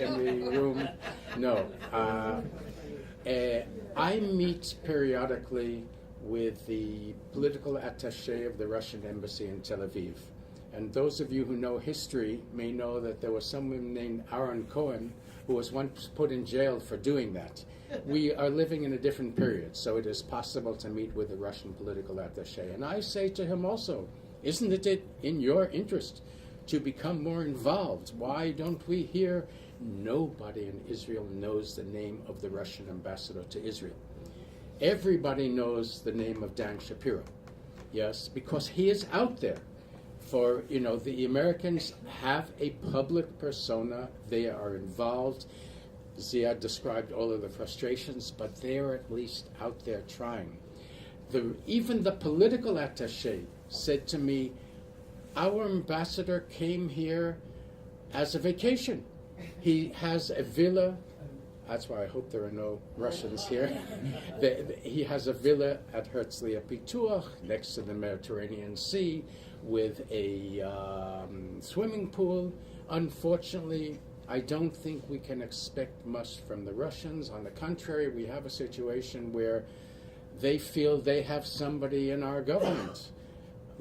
[SPEAKER 2] room? No. I meet periodically with the political attaché of the Russian embassy in Tel Aviv. And those of you who know history may know that there was someone named Aaron Cohen who was once put in jail for doing that. We are living in a different period, so it is possible to meet with the Russian political attaché. And I say to him also, isn't it in your interest to become more involved? Why don't we hear? Nobody in Israel knows the name of the Russian ambassador to Israel. Everybody knows the name of Dan Shapiro, yes, because he is out there. For, the Americans have a public persona. They are involved. Ziad described all of the frustrations, but they are at least out there trying. Even the political attaché said to me, our ambassador came here as a vacation. He has a villa. That's why I hope there are no Russians here. He has a villa at Herzliya Pituach next to the Mediterranean Sea with a swimming pool,
[SPEAKER 7] Unfortunately, I don't think we can expect much from the Russians. On the contrary, we have a situation where they feel they have somebody in our government,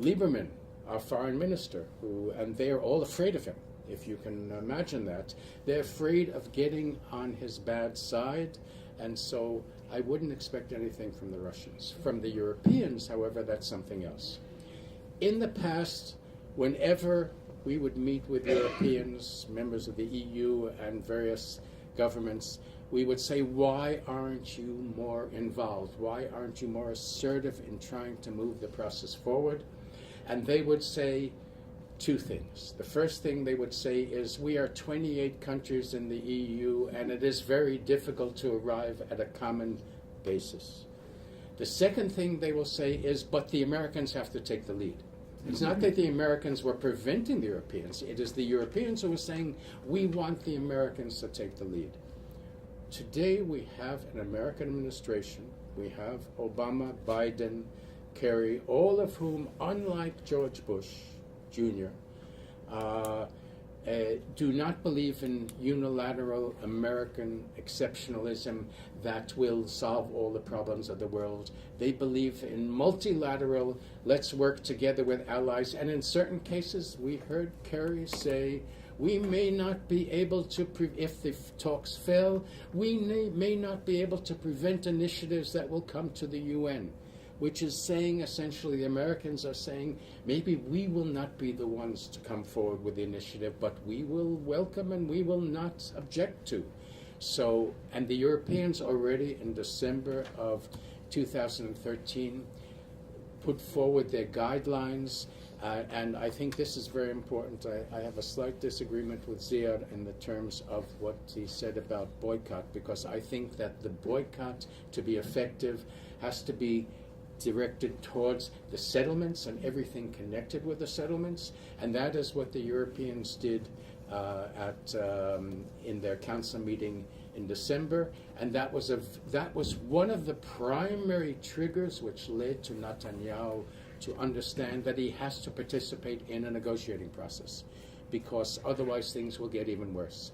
[SPEAKER 7] Lieberman, our foreign minister, and they're all afraid of him, if you can imagine that. They're afraid of getting on his bad side, and so I wouldn't expect anything from the Russians. From the Europeans, however, that's something else. In the past, whenever we would meet with Europeans, members of the EU and various governments, we would say, why aren't you more involved? Why aren't you more assertive in trying to move the process forward? And they would say two things. The first thing they would say is, we are 28 countries in the EU, and it is very difficult to arrive at a common basis. The second thing they will say is, but the Americans have to take the lead. It's not that the Americans were preventing the Europeans. It is the Europeans who are saying, we want the Americans to take the lead. Today we have an American administration. We have Obama, Biden, Kerry, all of whom, unlike George Bush Jr., do not believe in unilateral American exceptionalism that will solve all the problems of the world. They believe in multilateral, let's work together with allies. And in certain cases, we heard Kerry say, we may not be able to, if the talks fail, we may not be able to prevent initiatives that will come to the UN. Which is saying, essentially, the Americans are saying, maybe we will not be the ones to come forward with the initiative, but we will welcome and we will not object to. So, and the Europeans already in December of 2013 put forward their guidelines, and I think this is very important. I have a slight disagreement with Ziad in the terms of what he said about boycott, because I think that the boycott, to be effective, has to be directed towards the settlements and everything connected with the settlements, and that is what the Europeans did in their council meeting in December, and that was one of the primary triggers which led to Netanyahu to understand that he has to participate in a negotiating process, because otherwise things will get even worse.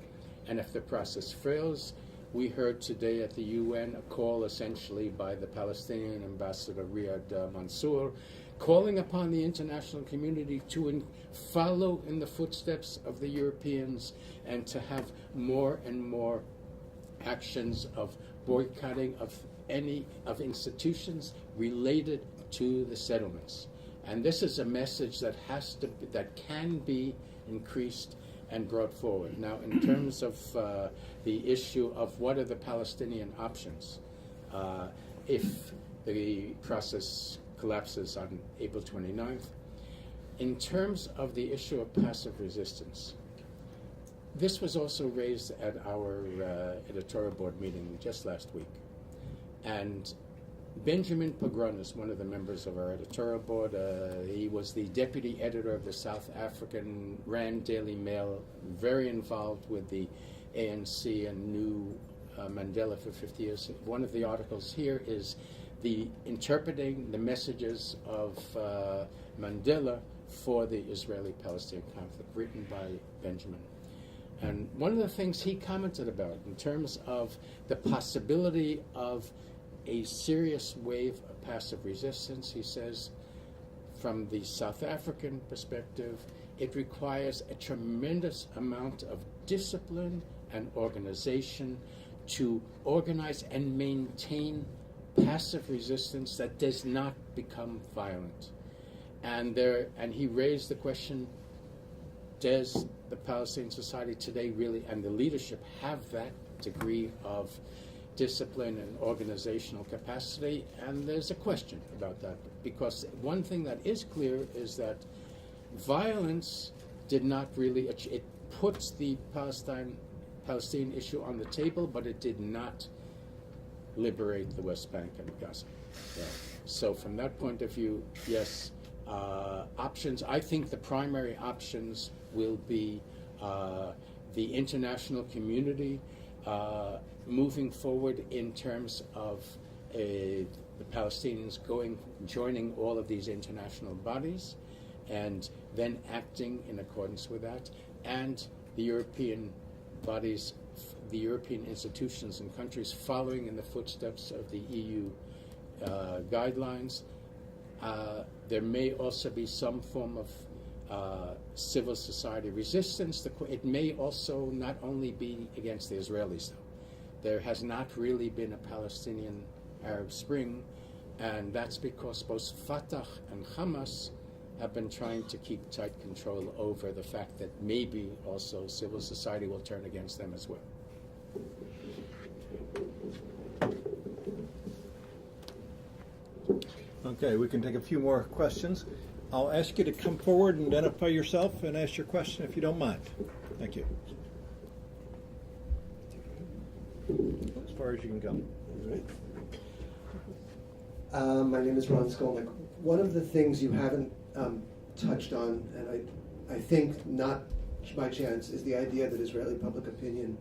[SPEAKER 7] And if the process fails, we heard today at the UN a call essentially by the Palestinian ambassador Riyad Mansour, calling upon the international community to follow in the footsteps of the Europeans and to have more and more actions of boycotting of institutions related to the settlements. And this is a message that can be increased and brought forward. Now, in terms of the issue of what are the Palestinian options, if the process collapses on April 29th, in terms of the issue of passive resistance, this was also raised at our editorial board meeting just last week. And Benjamin Pogron is one of the members of our editorial board. He was the deputy editor of the South African Rand Daily Mail, very involved with the ANC and knew Mandela for 50 years. One of the articles here is interpreting the messages of Mandela for the Israeli-Palestinian conflict, written by Benjamin. And one of the things he commented about in terms of the possibility of a serious wave of passive resistance, he says, from the South African perspective, it requires a tremendous amount of discipline and organization to organize and maintain passive resistance that does not become violent. And he raised the question, does the Palestinian society today really, and the leadership, have that degree of discipline and organizational capacity? And there's a question about that, because one thing that is clear is that violence did not really, it puts the Palestine issue on the table, but it did not liberate the West Bank and Gaza. Yeah. So from that point of view, yes, options, I think the primary options will be the international community moving forward in terms of the Palestinians joining all of these international bodies and then acting in accordance with that, and the European bodies, the European institutions and countries following in the footsteps of the EU guidelines. There may also be some form of civil society resistance. It may also not only be against the Israelis, though. There has not really been a Palestinian Arab Spring, and that's because both Fatah and Hamas have been trying to keep tight control over the fact that maybe also civil society will turn against them as well.
[SPEAKER 1] Okay, we can take a few more questions. I'll ask you to come forward and identify yourself and ask your question if you don't mind. Thank you. As far as you can go.
[SPEAKER 8] All right. My name is Ron Skolnick. One of the things you haven't touched on, and I think not by chance, is the idea that Israeli public opinion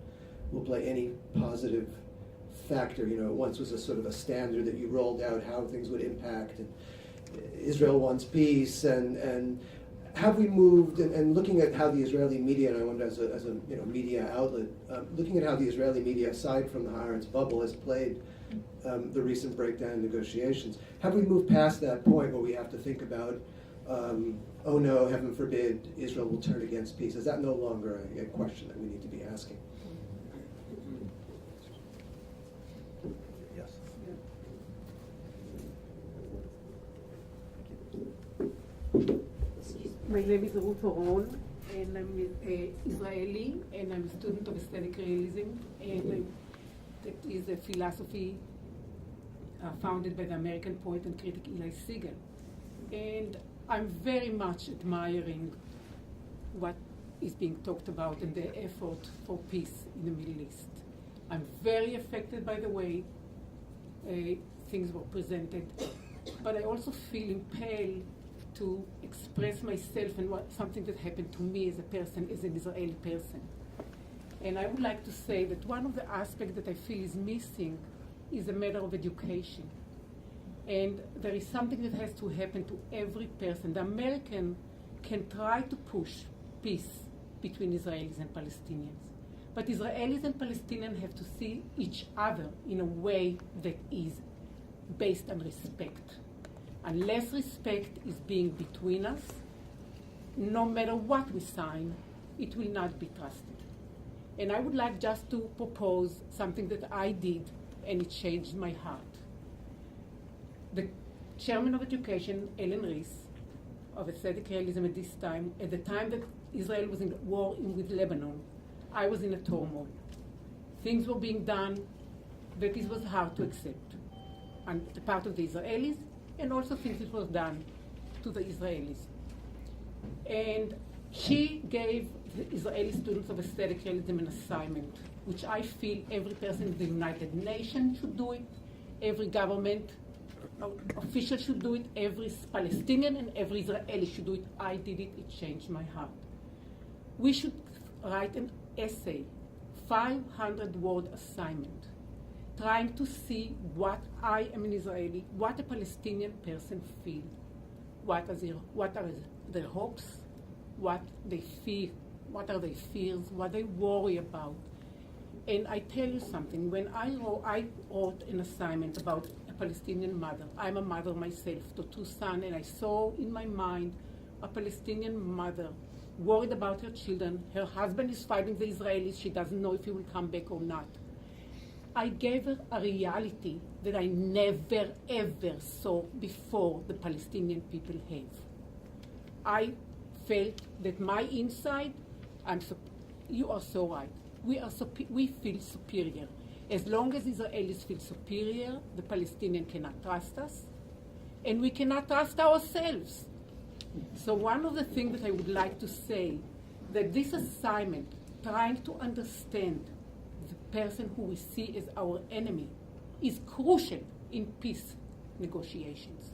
[SPEAKER 8] will play any positive factor. You know, it once was a sort of a standard that you rolled out how things would impact, and Israel wants peace, and have we moved, and looking at how the Israeli media, and I wonder as a media outlet, looking at how the Israeli media, aside from the Haaretz bubble, has played the recent breakdown in negotiations, have we moved past that point where we have to think about, oh no, heaven forbid, Israel will turn against peace? Is that no longer a question that we need to be asking?
[SPEAKER 1] Yes.
[SPEAKER 9] My name is Ruth Oron, and I'm Israeli, and I'm a student of aesthetic realism, and that is a philosophy founded by the American poet and critic Hillel. And I'm very much admiring what is being talked about and the effort for peace in the Middle East. I'm very affected by the way things were presented, but I also feel impelled to express myself and something that happened to me as a person, as an Israeli person. And I would like to say that one of the aspects that I feel is missing is a matter of education. And there is something that has to happen to every person. The American can try to push peace between Israelis and Palestinians. But Israelis and Palestinians have to see each other in a way that is based on respect. Unless respect is being between us, no matter what we sign, it will not be trusted. And I would like just to propose something that I did, and it changed my heart. The chairman of education, Ellen Rees, of aesthetic realism at this time, at the time that Israel was in war with Lebanon, I was in a turmoil. Things were being done that it was hard to accept on the part of the Israelis, and also things that was done to the Israelis. And she gave the Israeli students of aesthetic realism an assignment, which I feel every person in the United Nations should do it, every government official should do it, every Palestinian and every Israeli should do it. I did it, it changed my heart. We should write an essay, 500-word assignment, trying to see what I am an Israeli, what a Palestinian person feels, what are their hopes, what they fear, what are their fears, what they worry about. And I tell you something, when I wrote an assignment about a Palestinian mother. I'm a mother myself to two sons, and I saw in my mind a Palestinian mother worried about her children. Her husband is fighting the Israelis. She doesn't know if he will come back or not. I gave her a reality that I never, ever saw before the Palestinian people have. I felt that my inside, you are so right. We feel superior. As long as Israelis feel superior, the Palestinians cannot trust us, and we cannot trust ourselves. So one of the things that I would like to say, that this assignment, trying to understand the person who we see as our enemy, is crucial in peace negotiations.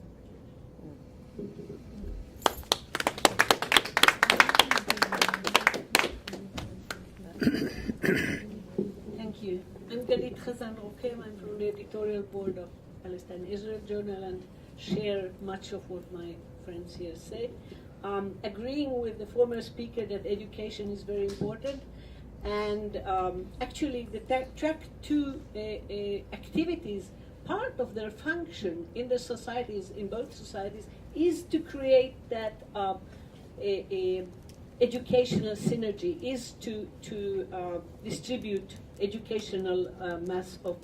[SPEAKER 10] Thank you. I'm Galit Chazan Rokem. I'm from the editorial board of Palestine-Israel Journal and share much of what my friends here said. Agreeing with the former speaker that education is very important, And actually, the track 2 activities, part of their function in the societies, in both societies, is to create that educational synergy, is to distribute educational mass of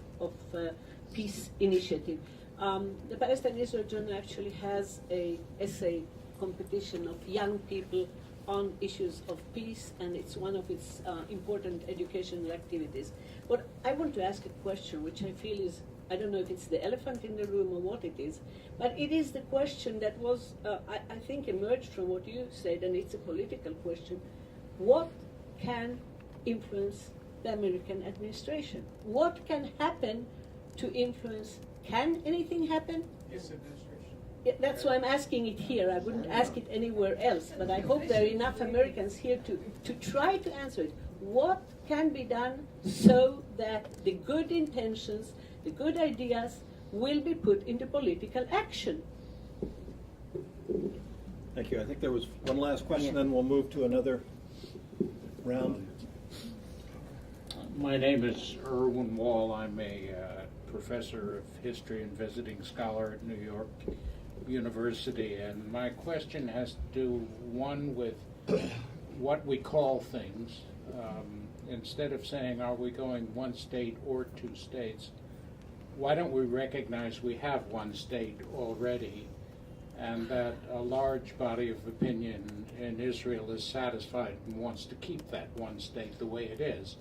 [SPEAKER 10] peace initiative. The Palestine-Israel Journal actually has a essay competition of young people on issues of peace, and it's one of its important educational activities. But I want to ask a question, which I feel is, I don't know if it's the elephant in the room or what it is, but it is the question that was, I think, emerged from what you said, and it's a political question. What can influence the American administration? What can happen to influence? Can anything happen?
[SPEAKER 7] This administration.
[SPEAKER 10] Yeah, that's why I'm asking it here. I wouldn't ask it anywhere else, but I hope there are enough Americans here to try to answer it. What can be done so that the good intentions, the good ideas will be put into political action?
[SPEAKER 1] Thank you. I think there was one last question, then we'll move to another round.
[SPEAKER 11] My name is Irwin Wall. I'm a professor of history and visiting scholar at New York University, and my question has to do, one, with what we call things. Instead of saying, are we going one state or two states, why don't we recognize we have one state already, and that a large body of opinion in Israel is satisfied and wants to keep that one state the way it is?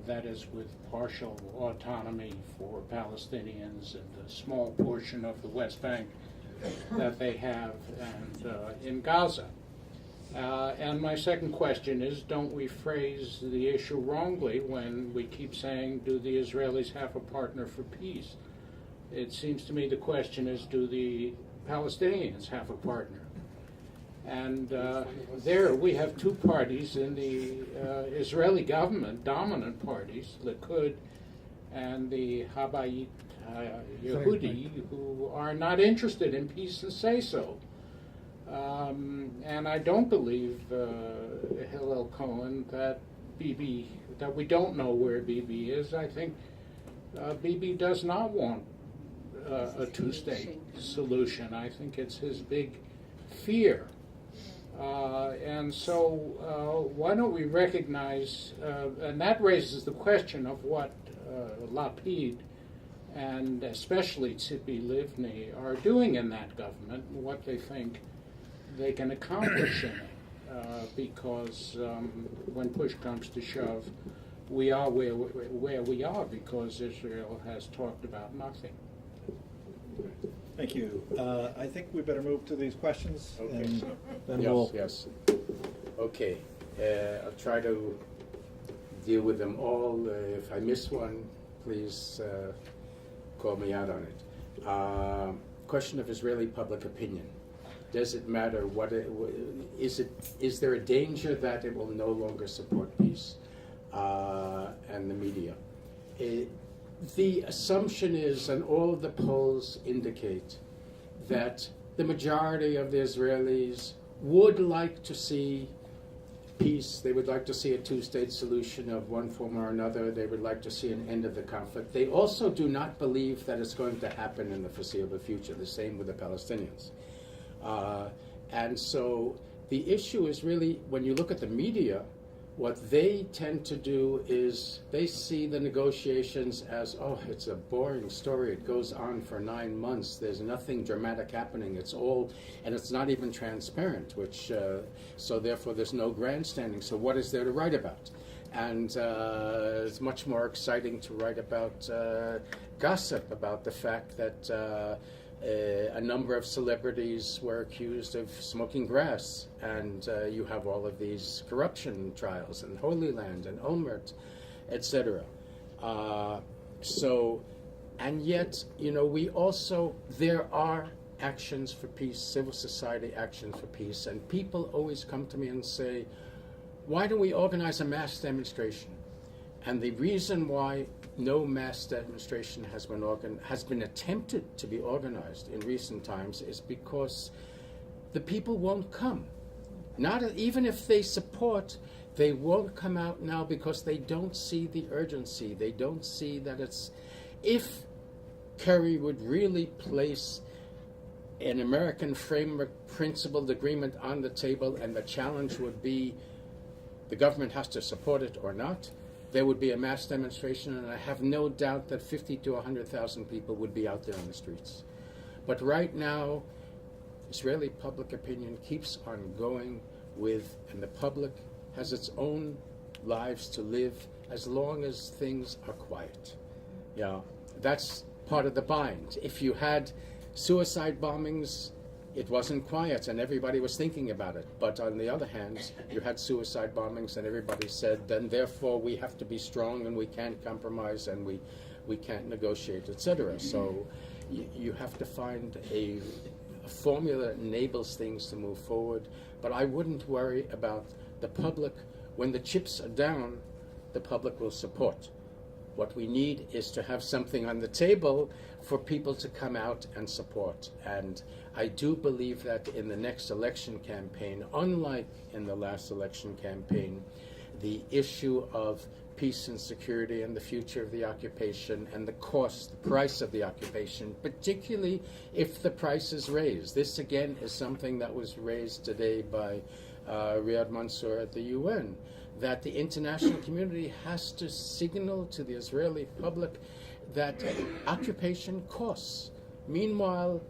[SPEAKER 11] That is, with partial autonomy for Palestinians and a small portion of the West Bank that they have, and in Gaza. And my second question is, don't we phrase the issue wrongly when we keep saying, do the Israelis have a partner for peace? It seems to me the question is, do the Palestinians have a partner? And there we have two parties in the Israeli government, dominant parties, Likud and the Habayit Yehudi, who are not interested in peace and say so. And I don't believe, Hillel Cohen, that we don't know where Bibi is. I think Bibi does not want a two-state solution. I think it's his big fear. And so why don't we recognize, and that raises the question of what Lapid and especially Tzipi Livni are doing in that government, and what they think they can accomplish in it. Because when push comes to shove, we are where we are because Israel has talked about nothing.
[SPEAKER 1] Thank you. I think we better move to these questions,
[SPEAKER 7] Okay.
[SPEAKER 1] and then
[SPEAKER 7] Yes,
[SPEAKER 1] we'll.
[SPEAKER 7] yes. Okay. I'll try to deal with them all. If I miss one, please call me out on it. Question of Israeli public opinion. Does it matter what is there a danger that it will no longer support peace and the media? The assumption is, and all of the polls indicate, that the majority of the Israelis would like to see peace. They would like to see a two-state solution of one form or another. They would like to see an end of the conflict. They also do not believe that it's going to happen in the foreseeable future. The same with the Palestinians. And so the issue is really, when you look at the media, what they tend to do is they see the negotiations as, oh, it's a boring story. It goes on for 9 months. There's nothing dramatic happening. It's all, and it's not even transparent, which, so therefore there's no grandstanding. So what is there to write about? And it's much more exciting to write about gossip, about the fact that a number of celebrities were accused of smoking grass, and you have all of these corruption trials in Holy Land and Olmert, etc. So, and yet, you know, we also, there are actions for peace, civil society actions for peace, and people always come to me and say, why don't we organize a mass demonstration? And the reason why no mass demonstration has been attempted to be organized in recent times is because the people won't come. Not even if they support They won't come out now because they don't see the urgency. They don't see that it's, if Kerry would really place an American framework principled agreement on the table, and the challenge would be the government has to support it or not, there would be a mass demonstration, and I have no doubt that 50 to 100,000 people would be out there on the streets. But right now, Israeli public opinion keeps on going with, and the public has its own lives to live as long as things are quiet. Yeah, that's part of the bind. If you had suicide bombings, it wasn't quiet and everybody was thinking about it. But on the other hand, you had suicide bombings and everybody said, then therefore we have to be strong and we can't compromise and we can't negotiate, etc. So you have to find a formula that enables things to move forward. But I wouldn't worry about the public. When the chips are down, the public will support. What we need is to have something on the table for people to come out and support. And I do believe that in the next election campaign, unlike in the last election campaign, the issue of peace and security and the future of the occupation and the cost, the price of the occupation, particularly if the price is raised. This again is something that was raised today by Riyad Mansour at the UN, that the international community has to signal to the Israeli public that occupation costs. Meanwhile,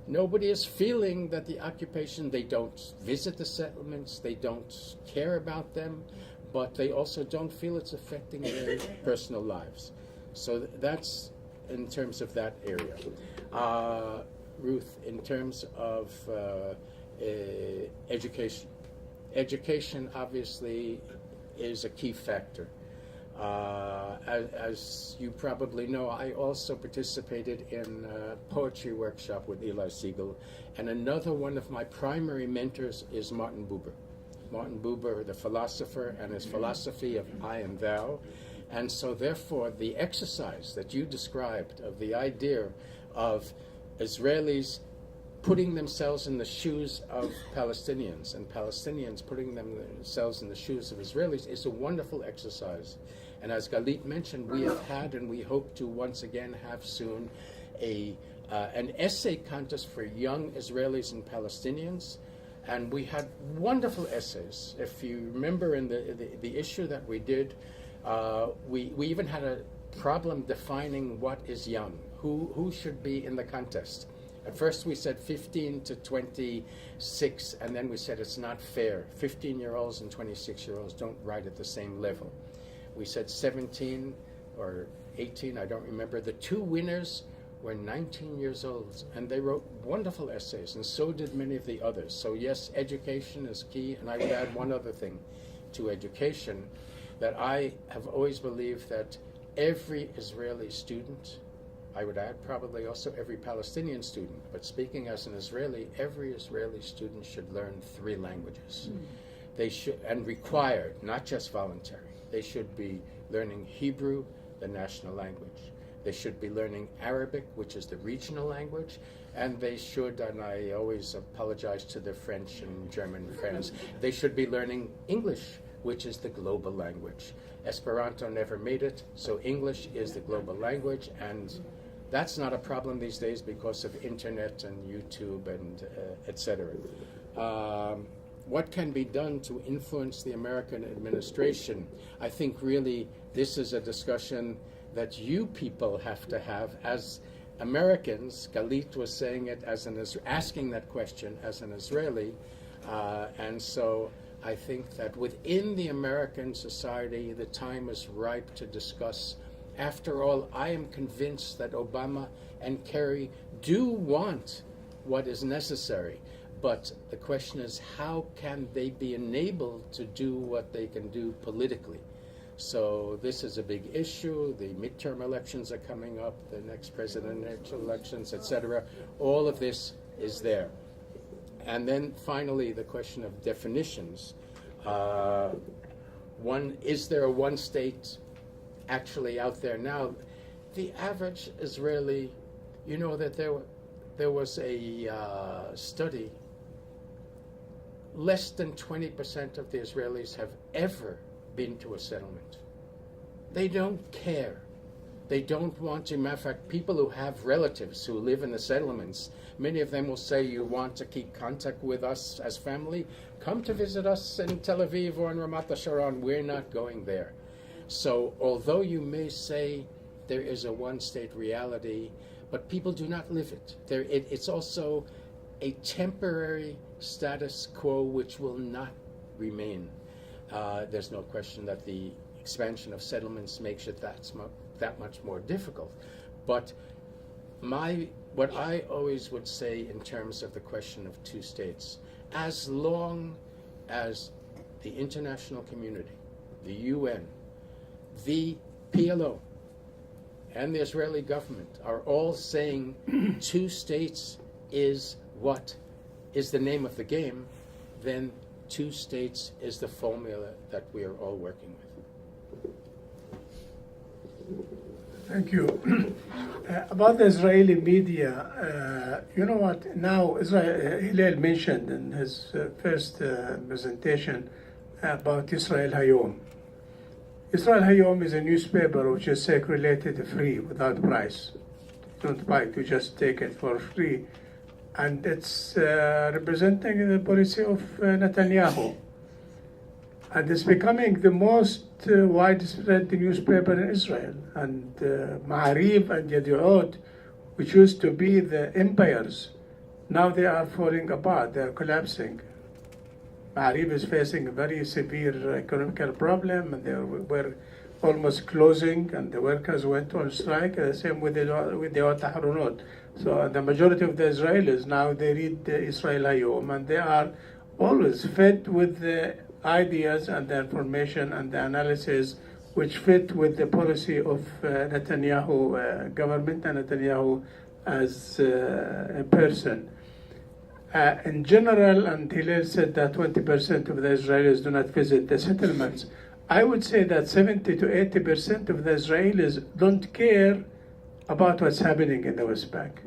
[SPEAKER 7] nobody is feeling that the occupation, they don't visit the settlements, they don't care about them, but they also don't feel it's affecting their personal lives. So that's in terms of that area. Ruth, in terms of education. Education obviously is a key factor. As you probably know, I also participated in a poetry workshop with Eli Siegel, and another one of my primary mentors is Martin Buber. Martin Buber, the philosopher, and his philosophy of I and thou. And so therefore, the exercise that you described of the idea of Israelis putting themselves in the shoes of Palestinians and Palestinians putting themselves in the shoes of Israelis is a wonderful exercise. And as Galit mentioned, we have had and we hope to once again have soon an essay contest for young Israelis and Palestinians. And we had wonderful essays. If you remember in the issue that we did, we even had a problem defining what is young, who should be in the contest. At first we said 15 to 26, and then we said it's not fair. 15-year-olds and 26-year-olds don't write at the same level. We said 17 or 18, I don't remember. The two winners were 19 years old, and they wrote wonderful essays, and so did many of the others. So yes, education is key, and I would add one other thing to education, that I have always believed that every Israeli student, I would add probably also every Palestinian student, but speaking as an Israeli, every Israeli student should learn 3 languages. They should, and required, not just voluntary. They should be learning Hebrew, the national language. They should be learning Arabic, which is the regional language, and they should, and I always apologize to the French and German friends, they should be learning English, which is the global language. Esperanto never made it, so English is the global language, and that's not a problem these days because of internet and YouTube and etc. What can be done to influence the American administration? I think really this is a discussion that you people have to have as Americans. Galit was saying it as asking that question as an Israeli, and so I think that within the American society, the time is ripe to discuss. After all, I am convinced that Obama and Kerry do want what is necessary, but the question is, how can they be enabled to do what they can do politically? So this is a big issue. The midterm elections are coming up, the next presidential elections, etc. All of this is there. And then finally, the question of definitions. Is there a one state actually out there now? The average Israeli, you know that there was a study less than 20% of the Israelis have ever been to a settlement. They don't care. They don't want to. Matter of fact, people who have relatives who live in the settlements, many of them will say, you want to keep contact with us as family? Come to visit us in Tel Aviv or in Ramat Sharon. We're not going there. So although you may say there is a one-state reality, but people do not live it. It's also a temporary status quo which will not remain. There's no question that the expansion of settlements makes it that much more difficult. But what I always would say in terms of the question of two states, as long as the international community, the UN, the PLO, and the Israeli government are all saying two states is what is the name of the game, then two states is the formula that we are all working with.
[SPEAKER 3] Thank you. About the Israeli media, you know what? Now, Hillel mentioned in his first presentation about Israel Hayom. Israel Hayom is a newspaper which is circulated free, without price. You don't buy it, you just take it for free. And it's representing the policy of Netanyahu. And it's becoming the most widespread newspaper in Israel. And Ma'ariv and Yediot, which used to be the empires, now they are falling apart, they are collapsing. Ma'ariv is facing a very severe economical problem, and they were almost closing, and the workers went on strike. The same with the Tahronot. So the majority of the Israelis now they read the Israel Hayom, and they are always fed with the ideas and the information and the analysis which fit with the policy of Netanyahu government and Netanyahu as a person. In general, and Hillel said that 20% of the Israelis do not visit the settlements. I would say that 70 to 80% of the Israelis don't care about what's happening in the West Bank.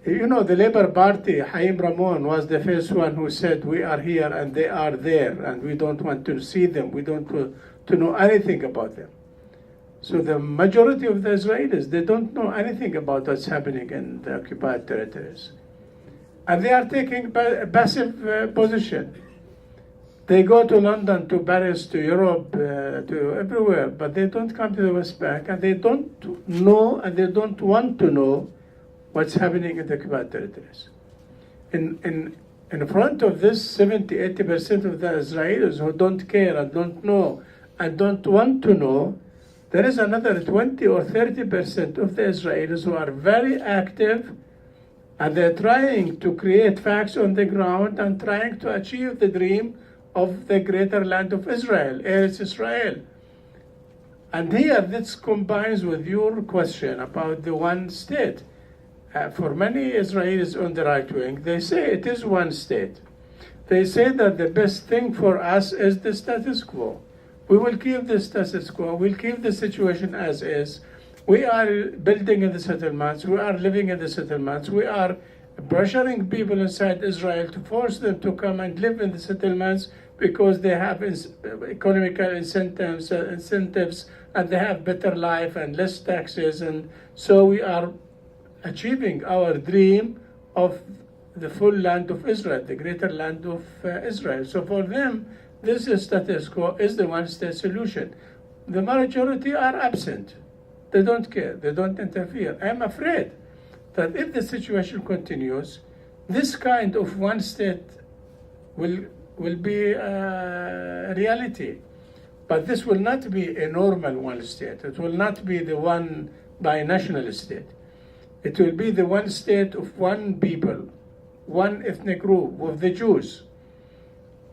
[SPEAKER 3] You know, the Labour Party, Haim Ramon was the first one who said, we are here and they are there, and we don't want to see them, we don't want to know anything about them. So the majority of the Israelis, they don't know anything about what's happening in the occupied territories. And they are taking a passive position. They go to London, to Paris, to Europe, to everywhere, but they don't come to the West Bank, and they don't know, and they don't want to know what's happening in the occupied territories. In front of this 70-80% of the Israelis who don't care and don't know and don't want to know, there is another 20 or 30% of the Israelis who are very active, and they're trying to create facts on the ground and trying to achieve the dream of the greater land of Israel, Eretz Israel. And here this combines with your question about the one state. For many Israelis on the right wing, they say it is one state. They say that the best thing for us is the status quo. We will keep the status quo, we'll keep the situation as is. We are building in the settlements, we are living in the settlements, we are pressuring people inside Israel to force them to come and live in the settlements because they have economical incentives and they have better life and less taxes, and so we are achieving our dream of the full land of Israel, the greater land of Israel. So for them, this status quo is the one-state solution. The majority are absent. They don't care. They don't interfere. I'm afraid that if the situation continues, this kind of one state will be a reality. But this will not be a normal one state. It will not be the one binational state. It will be the one state of one people, one ethnic group, with the Jews.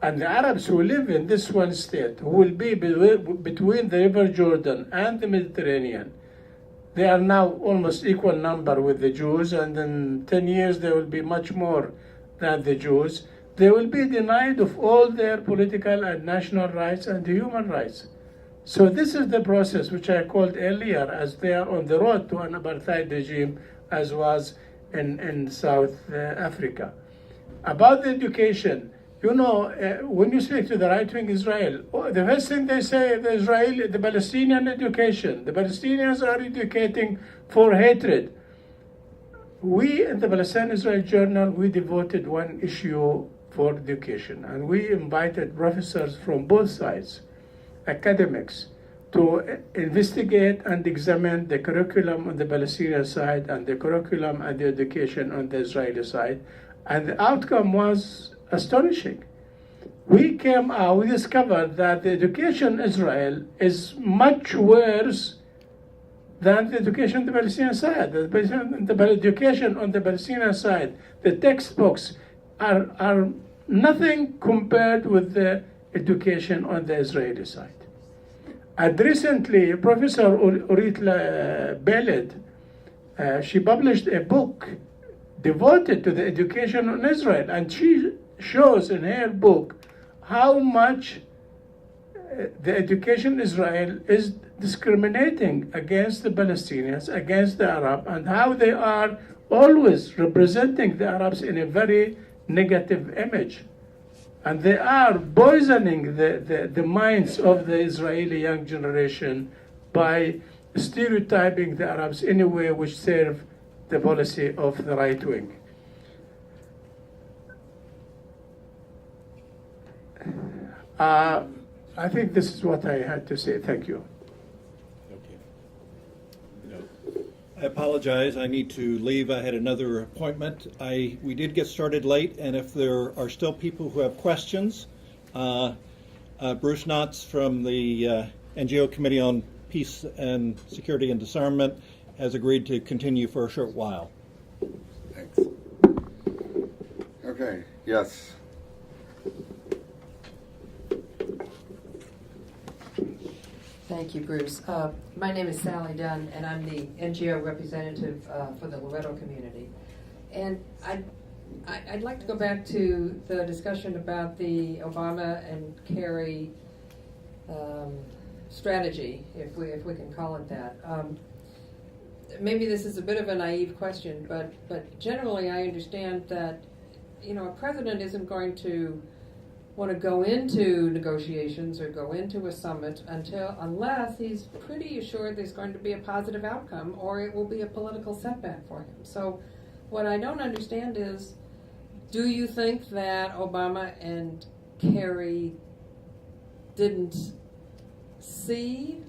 [SPEAKER 3] And the Arabs who live in this one state, who will be between the River Jordan and the Mediterranean, they are now almost equal number with the Jews, and in 10 years there will be much more than the Jews. They will be denied of all their political and national rights and human rights. So this is the process which I called earlier as they are on the road to an apartheid regime, as was in South Africa. About the education, when you speak to the right-wing Israel, the first thing they say, the Palestinian education, the Palestinians are educating for hatred. We in the Palestine-Israel Journal, we devoted one issue for education, and we invited professors from both sides, academics, to investigate and examine the curriculum on the Palestinian side and the curriculum and the education on the Israeli side, and the outcome was astonishing. We discovered that the education in Israel is much worse than the education on the Palestinian side. The education on the Palestinian side, the textbooks are nothing compared with the education on the Israeli side. And recently, Professor Orit Beled, she published a book devoted to the education on Israel, and she shows in her book how much the education in Israel is discriminating against the Palestinians, against the Arab, and how they are always representing the Arabs in a very negative image. And they are poisoning the minds of the Israeli young generation by stereotyping the Arabs in a way which serve the policy of the right wing. I think this is what I had to say. Thank you.
[SPEAKER 1] I apologize. I need to leave. I had another appointment. We did get started late, and if there are still people who have questions, Bruce Knotts from the NGO Committee on Peace and Security and Disarmament has agreed to continue for a short while.
[SPEAKER 12] Thanks. Okay, yes.
[SPEAKER 13] Thank you, Bruce. My name is Sally Dunn, and I'm the NGO representative for the Loretto community. And I'd like to go back to the discussion about the Obama and Kerry strategy, if we can call it that. Maybe this is a bit of a naive question, but generally I understand that a president isn't going to want to go into negotiations or go into a summit unless he's pretty assured there's going to be a positive outcome, or it will be a political setback for him. So what I don't understand is, do you think that Obama and Kerry didn't see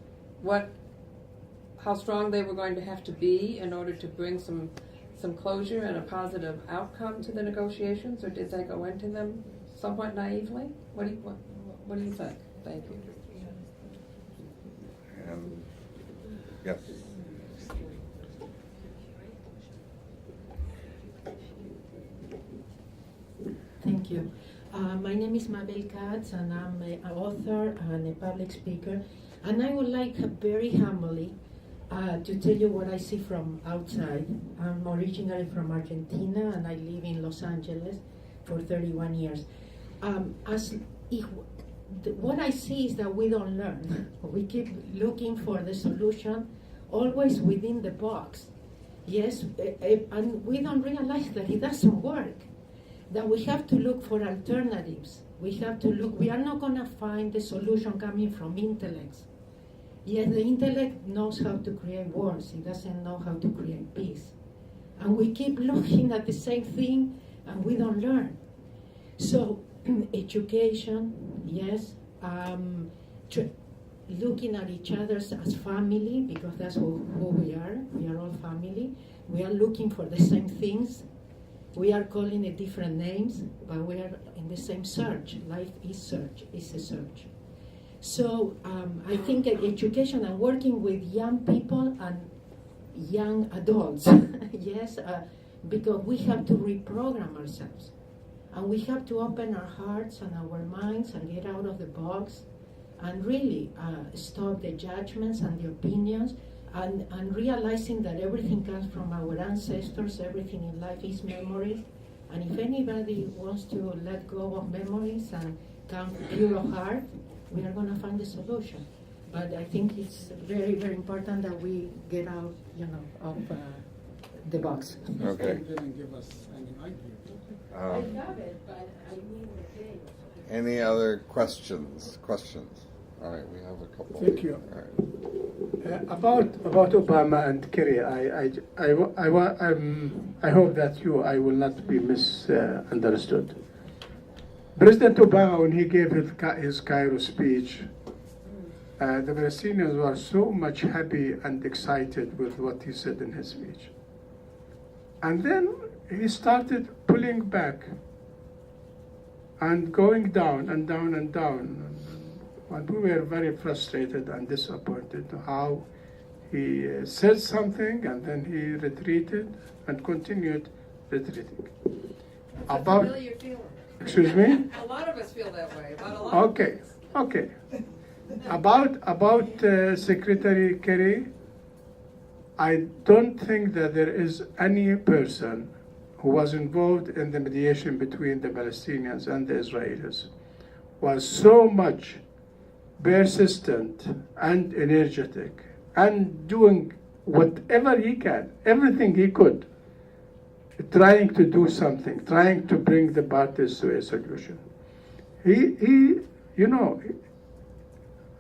[SPEAKER 13] how strong they were going to have to be in order to bring some closure and a positive outcome to the negotiations, or did they go into them somewhat naively? What do you think? Thank you.
[SPEAKER 12] Yes.
[SPEAKER 14] Thank you. My name is Mabel Katz, and I'm an author and a public speaker. And I would like very humbly to tell you what I see from outside. I'm originally from Argentina, and I live in Los Angeles for 31 years. What I see is that we don't learn. We keep looking for the solution, always within the box. Yes, and we don't realize that it doesn't work. That we have to look for alternatives. We are not going to find the solution coming from intellects. Yes, the intellect knows how to create wars. It doesn't know how to create peace. And we keep looking at the same thing, and we don't learn. So, education, yes, looking at each other as family, because that's who we are. We are all family. We are looking for the same things. We are calling it different names, but we are in the same search. Life is search, is a search. So I think education and working with young people and young adults, yes, because we have to reprogram ourselves. And we have to open our hearts and our minds and get out of the box and really stop the judgments and the opinions and realizing that everything comes from our ancestors, everything in life is memories. And if anybody wants to let go of memories and come pure of heart, we are going to find a solution. But I think it's very, very important that we get out, of the box.
[SPEAKER 12] Okay.
[SPEAKER 6] Didn't give us any idea.
[SPEAKER 14] got it, but I need a day.
[SPEAKER 12] Any other questions? All right, we have a couple.
[SPEAKER 3] Thank you.
[SPEAKER 12] All right.
[SPEAKER 3] About Obama and Kerry, I hope that I will not be misunderstood. President Obama, when he gave his Cairo speech, the Palestinians were so much happy and excited with what he said in his speech. And then he started pulling back and going down and down and down. And we were very frustrated and disappointed how he said something and then he retreated and continued retreating.
[SPEAKER 13] That's a familiar feeling.
[SPEAKER 3] Excuse me?
[SPEAKER 13] A lot of us feel that way about a lot of
[SPEAKER 3] Okay,
[SPEAKER 13] things.
[SPEAKER 3] okay. About Secretary Kerry, I don't think that there is any person who was involved in the mediation between the Palestinians and the Israelis was so much persistent and energetic and doing whatever he can, everything he could, trying to do something, trying to bring the parties to a solution. He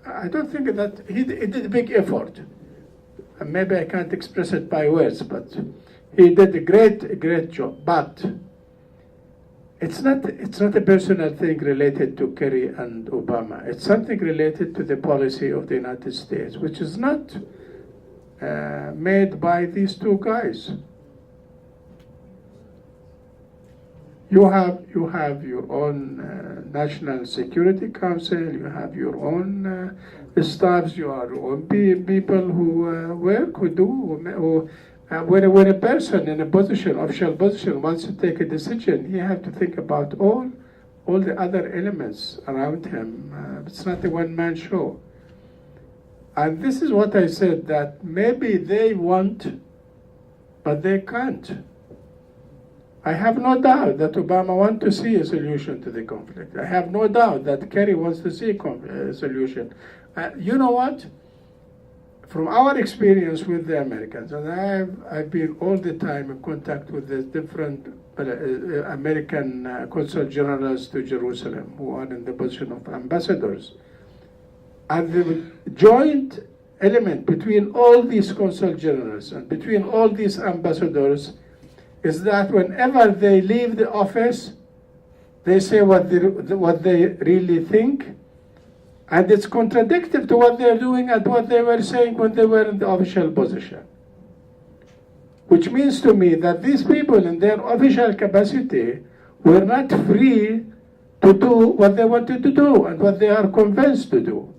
[SPEAKER 3] I don't think that he did a big effort. And maybe I can't express it by words, but he did a great job. But it's not a personal thing related to Kerry and Obama. It's something related to the policy of the United States, which is not made by these two guys. You have your own National Security Council. You have your own staffs. You have your own people who work, who do. When a person in a position, official position, wants to take a decision, he has to think about all the other elements around him. It's not a one-man show. And this is what I said, that maybe they want, but they can't. I have no doubt that Obama wants to see a solution to the conflict. I have no doubt that Kerry wants to see a solution. You know what? From our experience with the Americans, and I've been all the time in contact with the different American consul generals to Jerusalem who are in the position of ambassadors. And the joint element between all these consul generals and between all these ambassadors is that whenever they leave the office, they say what they really think, and it's contradictory to what they're doing and what they were saying when they were in the official position. Which means to me that these people in their official capacity were not free to do what they wanted to do and what they are convinced to do.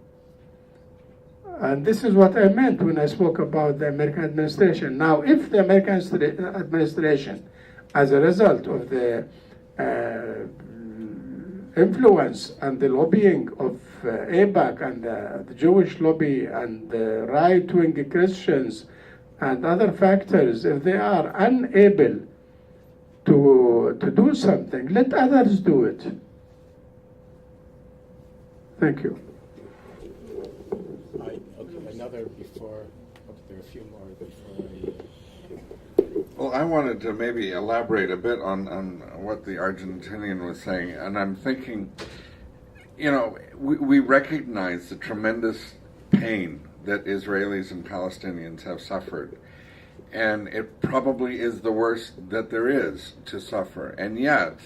[SPEAKER 3] And this is what I meant when I spoke about the American administration. Now, if the American administration, as a result of the influence and the lobbying of AIPAC and the Jewish lobby and the right-wing Christians and other factors, if they are unable to do something, let others do it. Thank you.
[SPEAKER 7] Another before, there are a few more before
[SPEAKER 12] Well, I wanted to maybe elaborate a bit on what the Argentinian was saying, and I'm thinking, we recognize the tremendous pain that Israelis and Palestinians have suffered, and it probably is the worst that there is to suffer. And yet,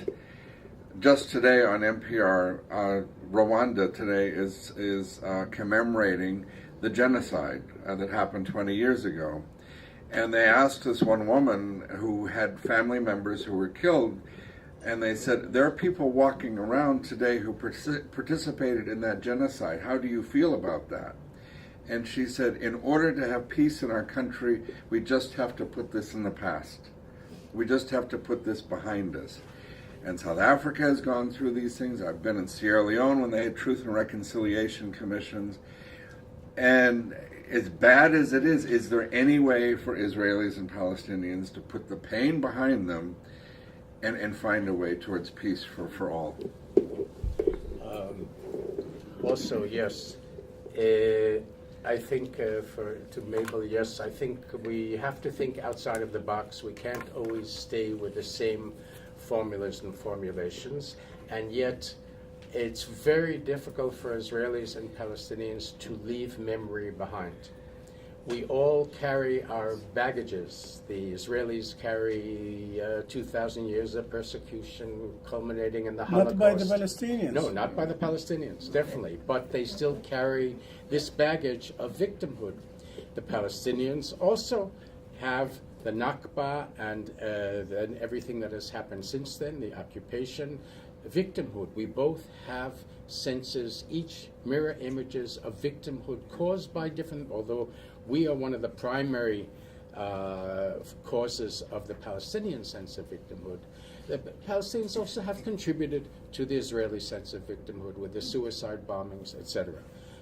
[SPEAKER 12] just today on NPR, Rwanda today is commemorating the genocide that happened 20 years ago. And they asked this one woman who had family members who were killed, and they said, there are people walking around today who participated in that genocide. How do you feel about that? And she said, in order to have peace in our country, we just have to put this in the past. We just have to put this behind us. And South Africa has gone through these things. I've been in Sierra Leone when they had Truth and Reconciliation Commissions. And as bad as it is there any way for Israelis and Palestinians to put the pain behind them and find a way towards peace for all?
[SPEAKER 2] Also, yes. I think to Mabel, yes, I think we have to think outside of the box. We can't always stay with the same formulas and formulations, and yet it's very difficult for Israelis and Palestinians to leave memory behind. We all carry our baggages. The Israelis carry 2,000 years of persecution culminating in the Holocaust.
[SPEAKER 3] Not by the Palestinians.
[SPEAKER 2] No, not by the Palestinians, definitely. But they still carry this baggage of victimhood. The Palestinians also have the Nakba and then everything that has happened since then, the occupation, victimhood. We both have senses, each mirror images of victimhood caused by different, although we are one of the primary causes of the Palestinian sense of victimhood. The Palestinians also have contributed to the Israeli sense of victimhood with the suicide bombings, etc.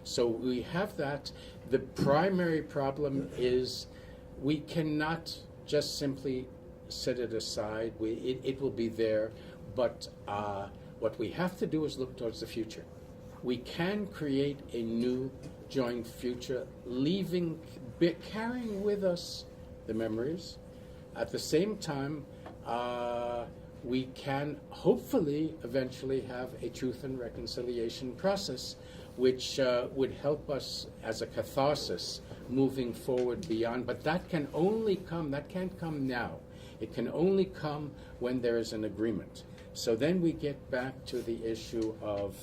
[SPEAKER 2] So we have that. The primary problem is we cannot just simply set it aside. It will be there, but what we have to do is look towards the future. We can create a new joint future, carrying with us the memories. At the same time, we can hopefully eventually have a truth and reconciliation process which would help us as a catharsis moving forward beyond. But that can't come now. It can only come when there is an agreement. So then we get back to the issue of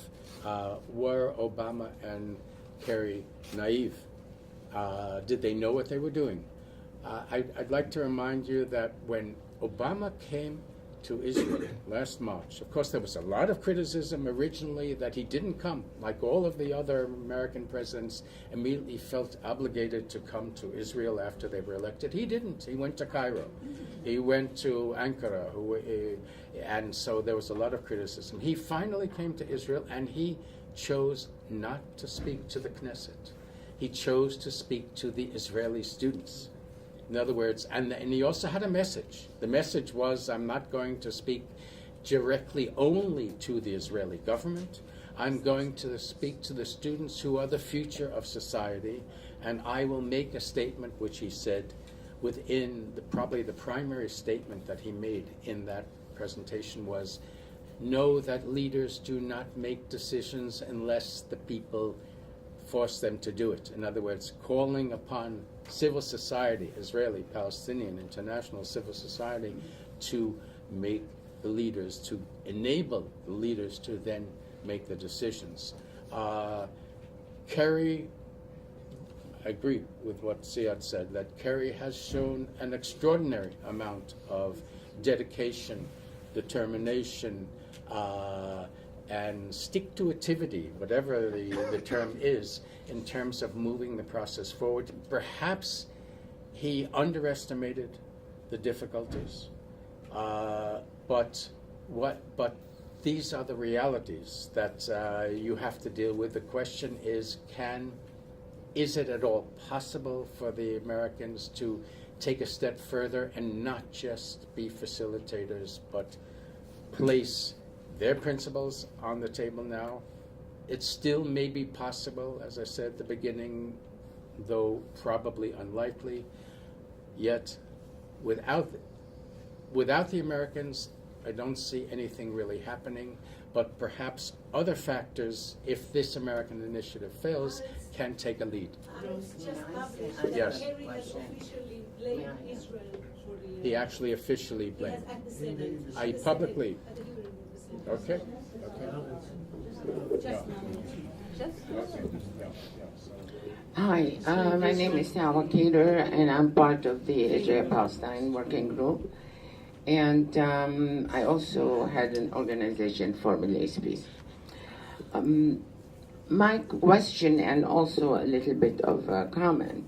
[SPEAKER 2] were Obama and Kerry naive? Did they know what they were doing? I'd like to remind you that when Obama came to Israel last March, of course there was a lot of criticism originally that he didn't come. Like all of the other American presidents immediately felt obligated to come to Israel after they were elected. He didn't. He went to Cairo. He went to Ankara, and so there was a lot of criticism. He finally came to Israel, and he chose not to speak to the Knesset. He chose to speak to the Israeli students. In other words, and he also had a message. The message was, I'm not going to speak directly only to the Israeli government. I'm going to speak to the students who are the future of society, and I will make a statement, which he said, within probably the primary statement that he made in that presentation was, know that leaders do not make decisions unless the people force them to do it. In other words, calling upon civil society, Israeli, Palestinian, international civil society, to make the leaders, to enable the leaders to then make the decisions. Kerry, I agree with what Ziad said, that Kerry has shown an extraordinary amount of dedication, determination, and stick-to-itivity, whatever the term is, in terms of moving the process forward. Perhaps he underestimated the difficulties, but these are the realities that you have to deal with. The question is it at all possible for the Americans to take a step further and not just be facilitators, but place their principles on the table now? It still may be possible, as I said at the beginning, though probably unlikely. Yet, without the Americans, I don't see anything really happening. But perhaps other factors, if this American initiative fails, can take a lead. Yes.
[SPEAKER 10] Kerry has officially blamed Israel for the.
[SPEAKER 2] He actually officially blamed.
[SPEAKER 10] I
[SPEAKER 2] publicly. Okay.
[SPEAKER 15] Hi, my name is Hillel, and I'm part of the Israel Palestine Working Group. And I also had an organization for Middle Peace. My question, and also a little bit of a comment,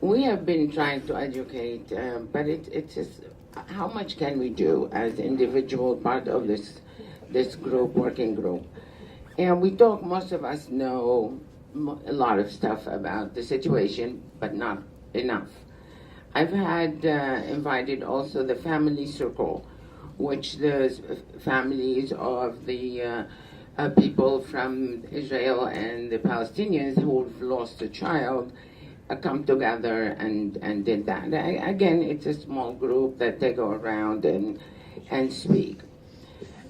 [SPEAKER 15] we have been trying to educate, but it's just, how much can we do as individual part of this group, working group? And we talk, most of us know a lot of stuff about the situation, but not enough. I've had invited also the family circle, which the families of the people from Israel and the Palestinians who've lost a child come together and did that. Again, it's a small group that they go around and speak.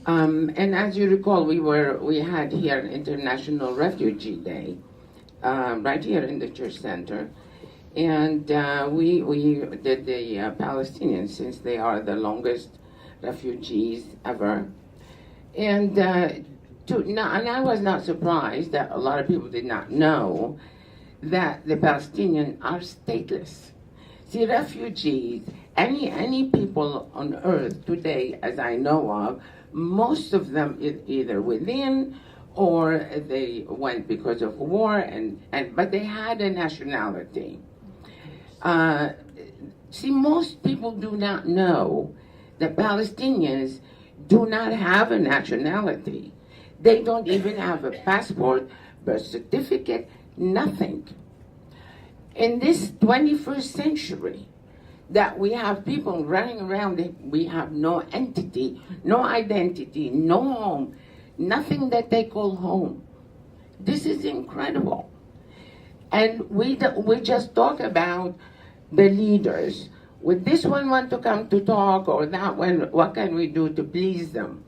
[SPEAKER 15] And as you recall, we had here International Refugee Day, right here in the church center, and we did the Palestinians, since they are the longest refugees ever, and I was not surprised that a lot of people did not know that the Palestinians are stateless. See, refugees, any people on earth today, as I know of, most of them either within or they went because of war, but they had a nationality. See, most people do not know that Palestinians do not have a nationality. They don't even have a passport, birth certificate, nothing. In this 21st century, that we have people running around, we have no entity, no identity, no home, nothing that they call home. This is incredible. And we just talk about the leaders. Would this one want to come to talk, or that one, what can we do to please them?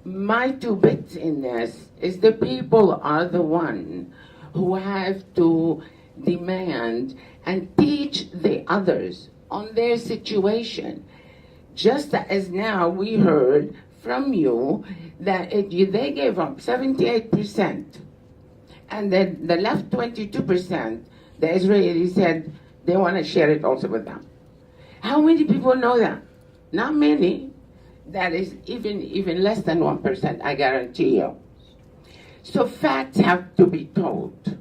[SPEAKER 15] My 2 bits in this is the people are the one who have to demand and teach the others on their situation. Just as now we heard from you that they gave up 78%, and then the left 22%, the Israelis said they want to share it also with them. How many people know that? Not many. That is even less than 1%, I guarantee you. So facts have to be told.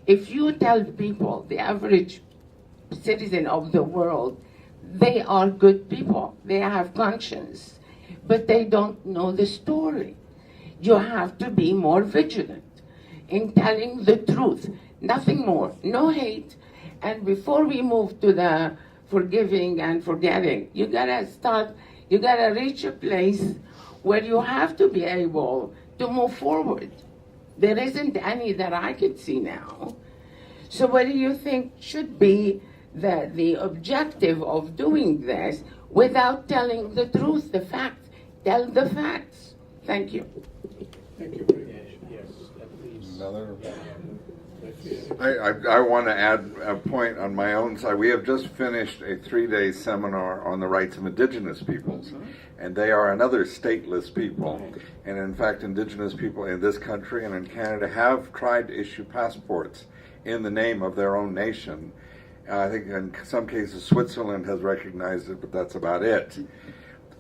[SPEAKER 15] If you tell people, the average citizen of the world, they are good people, they have conscience, but they don't know the story. You have to be more vigilant in telling the truth, nothing more, no hate. And before we move to the forgiving and forgetting, you gotta reach a place where you have to be able to move forward. There isn't any that I could see now. So what do you think should be the objective of doing this without telling the truth, the facts? Tell the facts. Thank you.
[SPEAKER 3] Thank you.
[SPEAKER 11] Yes, please.
[SPEAKER 12] Another. I want to add a point on my own side. We have just finished a 3-day seminar on the rights of indigenous peoples, and they are another stateless people. And in fact, indigenous people in this country and in Canada have tried to issue passports in the name of their own nation. I think in some cases Switzerland has recognized it, but that's about it.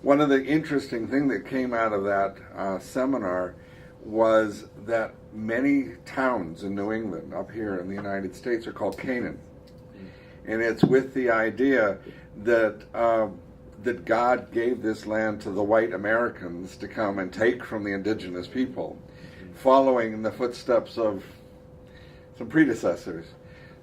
[SPEAKER 12] One of the interesting things that came out of that seminar was that many towns in New England, up here in the United States, are called Canaan. And it's with the idea that that God gave this land to the white Americans to come and take from the indigenous people, following in the footsteps of some predecessors.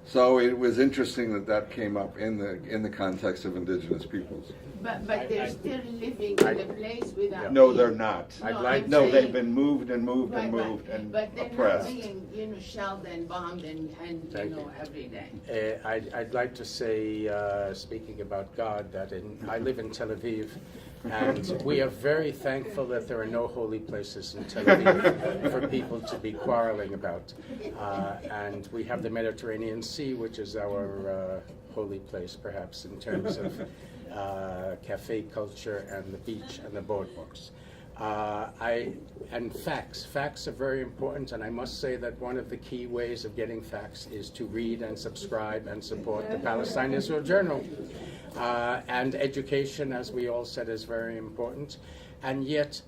[SPEAKER 12] So it was interesting that that came up in the context of indigenous peoples.
[SPEAKER 15] But they're still living in a place without.
[SPEAKER 12] No, they're not.
[SPEAKER 15] No,
[SPEAKER 12] they've been moved and moved and moved and
[SPEAKER 15] but they're
[SPEAKER 12] oppressed.
[SPEAKER 15] not being, shelled and bombed and every day.
[SPEAKER 2] I'd like to say, speaking about God, that I live in Tel Aviv, and we are very thankful that there are no holy places in Tel Aviv for people to be quarreling about. And we have the Mediterranean Sea, which is our holy place, perhaps, in terms of cafe culture and the beach and the boardwalks. And facts are very important, and I must say that one of the key ways of getting facts is to read and subscribe and support the Palestine-Israel Journal. And education, as we all said, is very important. And yet,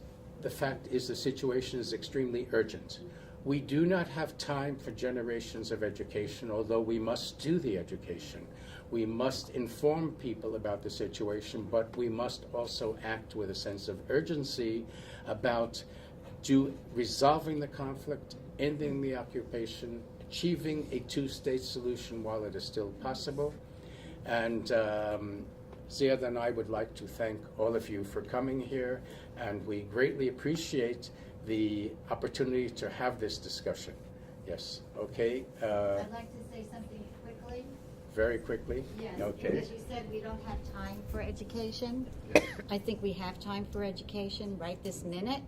[SPEAKER 2] the fact is the situation is extremely urgent. We do not have time for generations of education, although we must do the education. We must inform people about the situation, but we must also act with a sense of urgency about resolving the conflict, ending the occupation, achieving a two-state solution while it is still possible. And Ziad and I would like to thank all of you for coming here, and we greatly appreciate
[SPEAKER 7] the opportunity to have this discussion. Yes, okay.
[SPEAKER 16] I'd like to say something quickly.
[SPEAKER 7] Very quickly?
[SPEAKER 16] Yes,
[SPEAKER 7] Okay.
[SPEAKER 16] because you said we don't have time for education. I think we have time for education right this minute.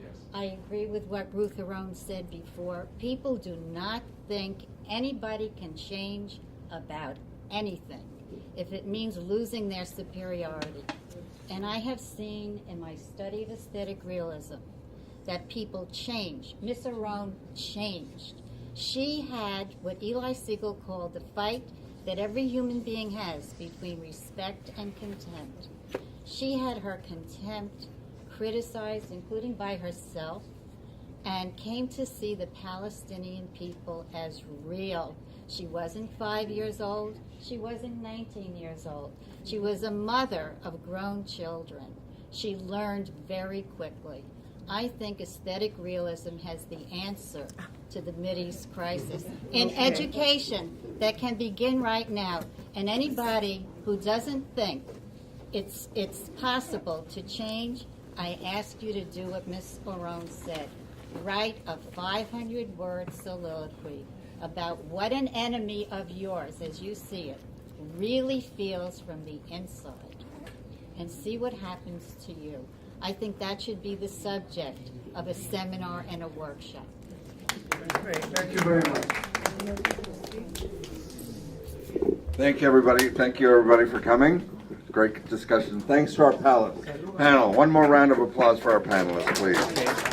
[SPEAKER 7] Yes.
[SPEAKER 16] I agree with what Ruth Aron said before. People do not think anybody can change about anything if it means losing their superiority. And I have seen in my study of aesthetic realism that people change. Miss Aron changed. She had what Eli Siegel called the fight that every human being has between respect and contempt. She had her contempt criticized, including by herself, and came to see the Palestinian people as real. She wasn't 5 years old. She wasn't 19 years old. She was a mother of grown children. She learned very quickly. I think aesthetic realism has the answer to the Mideast crisis in education that can begin right now. And anybody who doesn't think it's possible to change, I ask you to do what Ms. Aron said. Write a 500-word soliloquy about what an enemy of yours, as you see it, really feels from the inside, and see what happens to you. I think that should be the subject of a seminar and a workshop.
[SPEAKER 8] Great. Thank you very much.
[SPEAKER 12] Thank you, everybody. Thank you, everybody, for coming. Great discussion. Thanks to our panel. One more round of applause for our panelists, please.